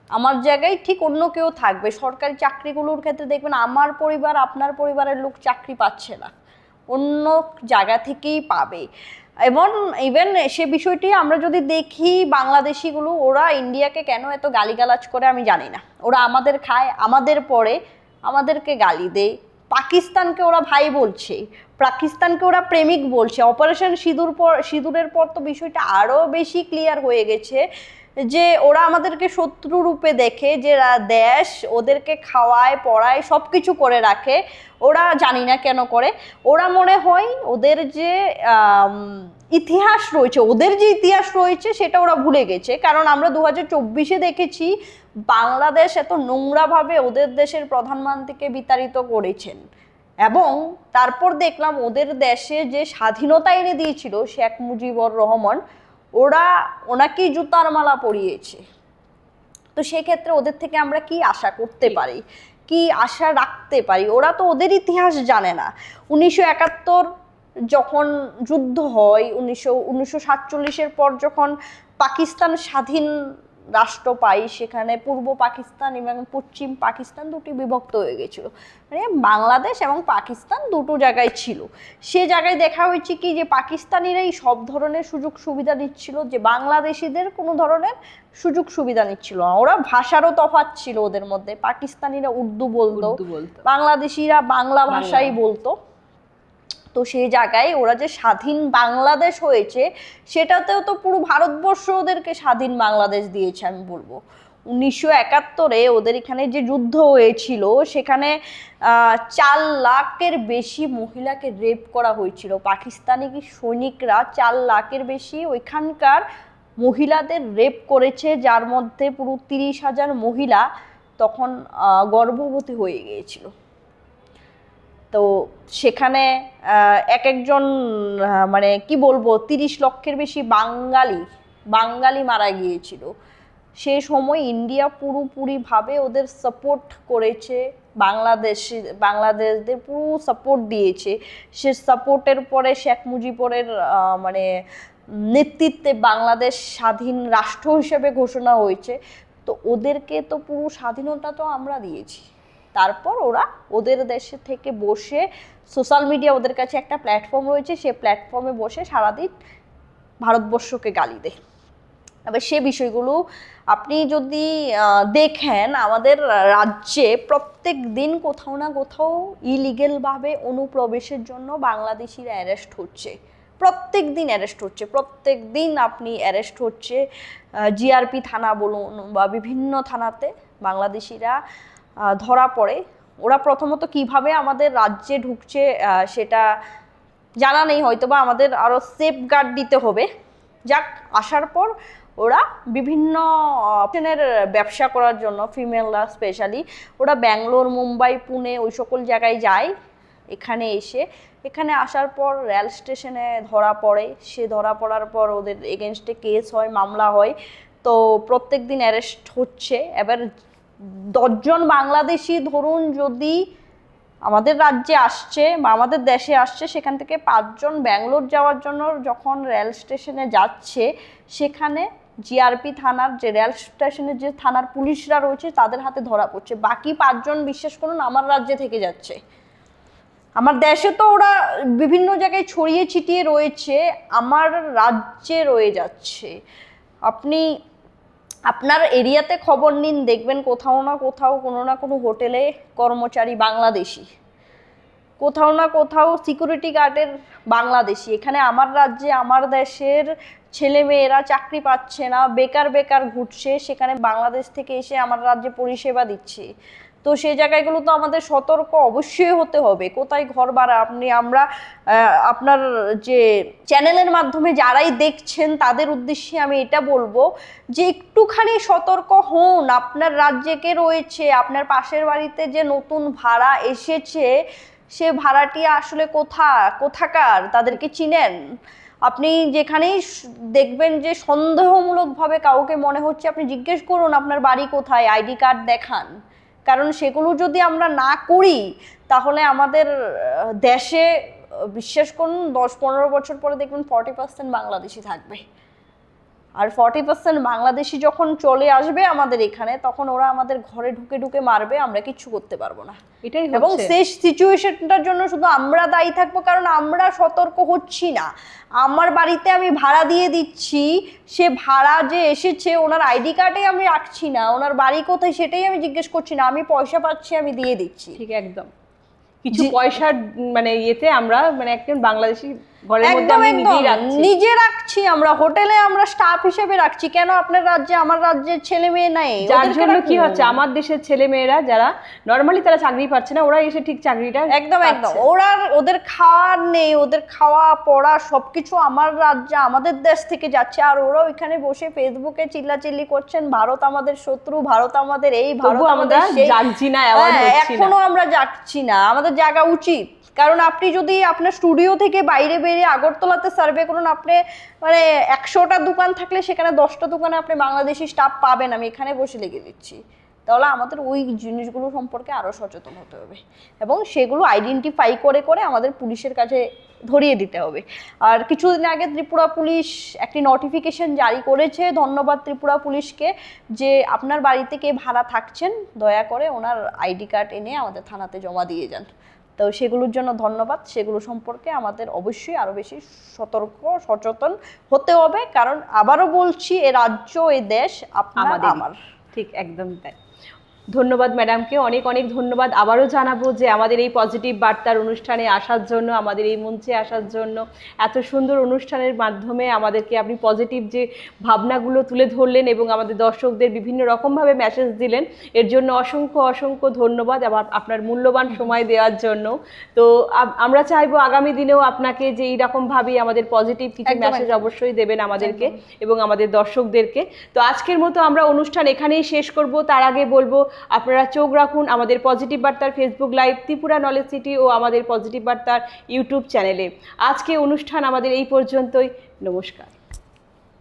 Speaker 2: আমার জায়গায় ঠিক অন্য কেউ থাকবে। সরকারি চাকরিগুলোর ক্ষেত্রে দেখবেন আমার পরিবার, আপনার পরিবারের লোক চাকরি পাচ্ছে না, অন্য জায়গা থেকেই পাবে। এবং ইভেন সে বিষয়টি আমরা যদি দেখি, বাংলাদেশিগুলো ওরা ইন্ডিয়াকে কেন এত গালিগালাজ করে আমি জানি না। ওরা আমাদের খায়, আমাদের পরে আমাদেরকে গালি দেয়। পাকিস্তানকে ওরা ভাই বলছে, পাকিস্তানকে ওরা প্রেমিক বলছে। অপারেশন সিঁদুরের পর তো বিষয়টা আরও বেশি ক্লিয়ার হয়ে গেছে যে ওরা আমাদেরকে শত্রু রূপে দেখে, যে দেশ ওদেরকে খাওয়ায় পড়ায় সব কিছু করে রাখে। ওরা জানি না কেন করে, ওরা মনে হয় ওদের যে ইতিহাস রয়েছে, ওদের যে ইতিহাস রয়েছে সেটা ওরা ভুলে গেছে। কারণ আমরা 2024-এ দেখেছি বাংলাদেশ এত নোংরাভাবে ওদের দেশের প্রধানমন্ত্রীকে বিতাড়িত করেছেন, এবং তারপর দেখলাম ওদের দেশে যে স্বাধীনতা এনে দিয়েছিল শেখ মুজিবুর রহমান, ওনাকেই জুতার মালা পরিয়েছে। তো সেক্ষেত্রে ওদের থেকে আমরা কি আশা করতে পারি, কি আশা রাখতে পারি? ওরা তো ওদের ইতিহাস জানে না। 1971 যখন যুদ্ধ হয়, 1947-এর পর যখন পাকিস্তান স্বাধীন রাষ্ট্র পাই, সেখানে পূর্ব পাকিস্তান এবং পশ্চিম পাকিস্তান দুটি বিভক্ত হয়ে গেছিল। মানে বাংলাদেশ এবং পাকিস্তান দুটো জায়গায় ছিল। সে জায়গায় দেখা হয়েছে কি যে পাকিস্তানিরাই সব ধরনের সুযোগ সুবিধা নিচ্ছিল, যে বাংলাদেশিদের কোনো ধরনের সুযোগ সুবিধা নিচ্ছিল না। ওরা ভাষারও তফাৎ ছিল ওদের মধ্যে, পাকিস্তানিরা উর্দু বলতো, বাংলাদেশিরা বাংলা ভাষাই বলতো। তো সেই জায়গায় ওরা যে স্বাধীন বাংলাদেশ হয়েছে, সেটাতেও তো পুরো ভারতবর্ষ ওদেরকে স্বাধীন বাংলাদেশ দিয়েছে। আমি বলবো 1971-এ ওদের এখানে যে যুদ্ধ হয়েছিল, সেখানে 4 লাখের বেশি মহিলাকে রেপ করা হয়েছিল। পাকিস্তানি সৈনিকরা 4 লাখের বেশি ওইখানকার মহিলাদের রেপ করেছে, যার মধ্যে পুরো 30,000 মহিলা তখন গর্ভবতী হয়ে গিয়েছিল। তো সেখানে এক একজন মানে কি বলবো 30 লক্ষের বেশি বাঙালি মারা গিয়েছিল। সেই সময় ইন্ডিয়া পুরোপুরিভাবে ওদের সাপোর্ট করেছে, বাংলাদেশদের পুরো সাপোর্ট দিয়েছে। সে সাপোর্টের পরে শেখ মুজিবুরের মানে নেতৃত্বে বাংলাদেশ স্বাধীন রাষ্ট্র হিসেবে ঘোষণা হয়েছে। তো ওদেরকে তো পুরো স্বাধীনতা তো আমরা দিয়েছি। তারপর ওরা ওদের দেশে থেকে বসে সোশ্যাল মিডিয়া, ওদের কাছে একটা প্ল্যাটফর্ম রয়েছে, সে প্ল্যাটফর্মে বসে সারাদিন ভারতবর্ষকে গালি দেয়। এবার সে বিষয়গুলো আপনি যদি দেখেন, আমাদের রাজ্যে প্রত্যেক দিন কোথাও না কোথাও ইলিগেলভাবে অনুপ্রবেশের জন্য বাংলাদেশিরা অ্যারেস্ট হচ্ছে, প্রত্যেক দিন আপনি অ্যারেস্ট হচ্ছে। জিআরপি থানা বলুন বা বিভিন্ন থানাতে বাংলাদেশিরা ধরা পড়ে। ওরা প্রথমত কিভাবে আমাদের রাজ্যে ঢুকছে সেটা জানা নেই, হয়তো বা আমাদের আরও সেফগার্ড দিতে হবে। যাক, আসার পর ওরা বিভিন্ন অপশনের ব্যবসা করার জন্য, ফিমেলরা স্পেশালি, ওরা ব্যাঙ্গালোর, মুম্বাই, পুনে ওই সকল জায়গায় যায়। এখানে আসার পর রেল স্টেশনে ধরা পড়ে। সে ধরা পড়ার পর ওদের এগেনস্টে কেস হয়, মামলা হয়। তো প্রত্যেক দিন অ্যারেস্ট হচ্ছে। এবার 10 জন বাংলাদেশি ধরুন যদি আমাদের রাজ্যে আসছে বা আমাদের দেশে আসছে, সেখান থেকে 5 জন ব্যাঙ্গালোর যাওয়ার জন্য যখন রেল স্টেশনে যাচ্ছে, সেখানে জিআরপি থানার যে রেল স্টেশনের যে থানার পুলিশরা রয়েছে তাদের হাতে ধরা পড়ছে। বাকি 5 জন বিশ্বাস করুন আমার রাজ্যে থেকে যাচ্ছে। আমার দেশে তো ওরা বিভিন্ন জায়গায় ছড়িয়ে ছিটিয়ে রয়েছে, আমার রাজ্যে রয়ে যাচ্ছে। আপনি আপনার এরিয়াতে খবর নিন, দেখবেন কোথাও না কোথাও কোনো না কোনো হোটেলে কর্মচারী বাংলাদেশি, কোথাও না কোথাও সিকিউরিটি গার্ডের বাংলাদেশি। এখানে আমার রাজ্যে আমার দেশের ছেলে মেয়েরা চাকরি পাচ্ছে না, বেকার ঘুরছে, সেখানে বাংলাদেশ থেকে এসে আমার রাজ্যে পরিষেবা দিচ্ছে। তো সেই জায়গাগুলো তো আমাদের সতর্ক অবশ্যই হতে হবে। কোথায় ঘর ভাড়া আমরা আপনার যে চ্যানেলের মাধ্যমে যারাই দেখছেন তাদের উদ্দেশ্যে আমি এটা বলবো যে একটুখানি সতর্ক হন। আপনার রাজ্যে কে রয়েছে, আপনার পাশের বাড়িতে যে নতুন ভাড়া এসেছে সে ভাড়াটি আসলে কোথাকার, তাদেরকে চিনেন? আপনি যেখানেই দেখবেন যে সন্দেহমূলকভাবে কাউকে মনে হচ্ছে, আপনি জিজ্ঞেস করুন আপনার বাড়ি কোথায়, আইডি কার্ড দেখান। কারণ সেগুলো যদি আমরা না করি তাহলে আমাদের দেশে বিশ্বাস করুন 10-15 বছর পরে দেখবেন 40% বাংলাদেশি থাকবে। আর 40% বাংলাদেশি যখন চলে আসবে আমাদের এখানে, তখন ওরা আমাদের ঘরে ঢুকে মারবে, আমরা কিচ্ছু করতে পারবো না।
Speaker 1: এটাই হচ্ছে।
Speaker 2: এবং সেই সিচুয়েশনটার জন্য শুধু আমরা দায়ী থাকবো, কারণ আমরা সতর্ক হচ্ছি না। আমার বাড়িতে আমি ভাড়া দিয়ে দিচ্ছি, সে ভাড়া যে এসেছে ওনার আইডি কার্ডে আমি রাখছি না, ওনার বাড়ি কোথায় সেটাই আমি জিজ্ঞেস করছি না, আমি পয়সা পাচ্ছি আমি দিয়ে দিচ্ছি।
Speaker 1: ঠিক, একদম। কিছু পয়সার মানে ইয়েতে আমরা মানে একজন বাংলাদেশি ঘরের মধ্যে আমি
Speaker 2: নিজে রাখছি, আমরা হোটেলে আমরা স্টাফ হিসেবে রাখছি। কেন আপনার রাজ্যে আমার রাজ্যের ছেলে মেয়ে নাই?
Speaker 1: যার জন্য কি হচ্ছে, আমার দেশের ছেলে মেয়েরা যারা নরমালি তারা চাকরি পাচ্ছে না, ওরা এসে ঠিক চাকরিটা
Speaker 2: একদম ওদের খাওয়ার নেই, ওদের খাওয়া পড়া সবকিছু আমার রাজ্যে আমাদের দেশ থেকে যাচ্ছে। আর ওরা ওইখানে বসে ফেসবুকে চিল্লাচিল্লি করছেন, ভারত আমাদের শত্রু, ভারত আমাদের এই, ভারত আমাদের সেই। এখনো আমরা যাচ্ছি না, আমাদের জায়গা উচিত। কারণ আপনি যদি আপনার স্টুডিও থেকে বাইরে বেরিয়ে আগরতলাতে সার্ভে করুন, আপনি মানে 100টা দোকান থাকলে সেখানে 10টা দোকানে আপনি বাংলাদেশি স্টাফ পাবেন, আমি এখানে বসে লেগে দিচ্ছি। তাহলে আমাদের ওই জিনিসগুলো সম্পর্কে আরও সচেতন হতে হবে এবং সেগুলো আইডেন্টিফাই করে আমাদের পুলিশের কাছে ধরিয়ে দিতে হবে। আর কিছুদিন আগে ত্রিপুরা পুলিশ একটি নোটিফিকেশন জারি করেছে, ধন্যবাদ ত্রিপুরা পুলিশকে, যে আপনার বাড়িতে কে ভাড়া থাকছেন দয়া করে ওনার আইডি কার্ড এনে আমাদের থানাতে জমা দিয়ে যান। তো সেগুলোর জন্য ধন্যবাদ। সেগুলো সম্পর্কে আমাদের অবশ্যই আরও বেশি সতর্ক সচেতন হতে হবে, কারণ আবারও বলছি এ রাজ্য এ দেশ আপনার আমার।
Speaker 1: ঠিক, একদম তাই। ধন্যবাদ ম্যাডামকে, অনেক ধন্যবাদ। আবারও জানাবো যে আমাদের এই পজিটিভ বার্তার অনুষ্ঠানে আসার জন্য, আমাদের এই মঞ্চে আসার জন্য, এত সুন্দর অনুষ্ঠানের মাধ্যমে আমাদেরকে আপনি পজিটিভ যে ভাবনাগুলো তুলে ধরলেন এবং আমাদের দর্শকদের বিভিন্ন রকমভাবে মেসেজ দিলেন, এর জন্য অসংখ্য ধন্যবাদ। আবার আপনার মূল্যবান সময় দেওয়ার জন্য। তো আমরা চাইবো আগামী দিনেও আপনাকে যে এইরকমভাবেই আমাদের পজিটিভ কিছু মেসেজ অবশ্যই দেবেন আমাদেরকে এবং আমাদের দর্শকদেরকে। তো আজকের মতো আমরা অনুষ্ঠান এখানেই শেষ করব। তার আগে বলবো আপনারা চোখ রাখুন আমাদের পজিটিভ বার্তার Facebook live, Tripura knowledge city ও আমাদের পজিটিভ বার্তার ইউটিউব চ্যানেলে। আজকে অনুষ্ঠান আমাদের এই পর্যন্তই। নমস্কার।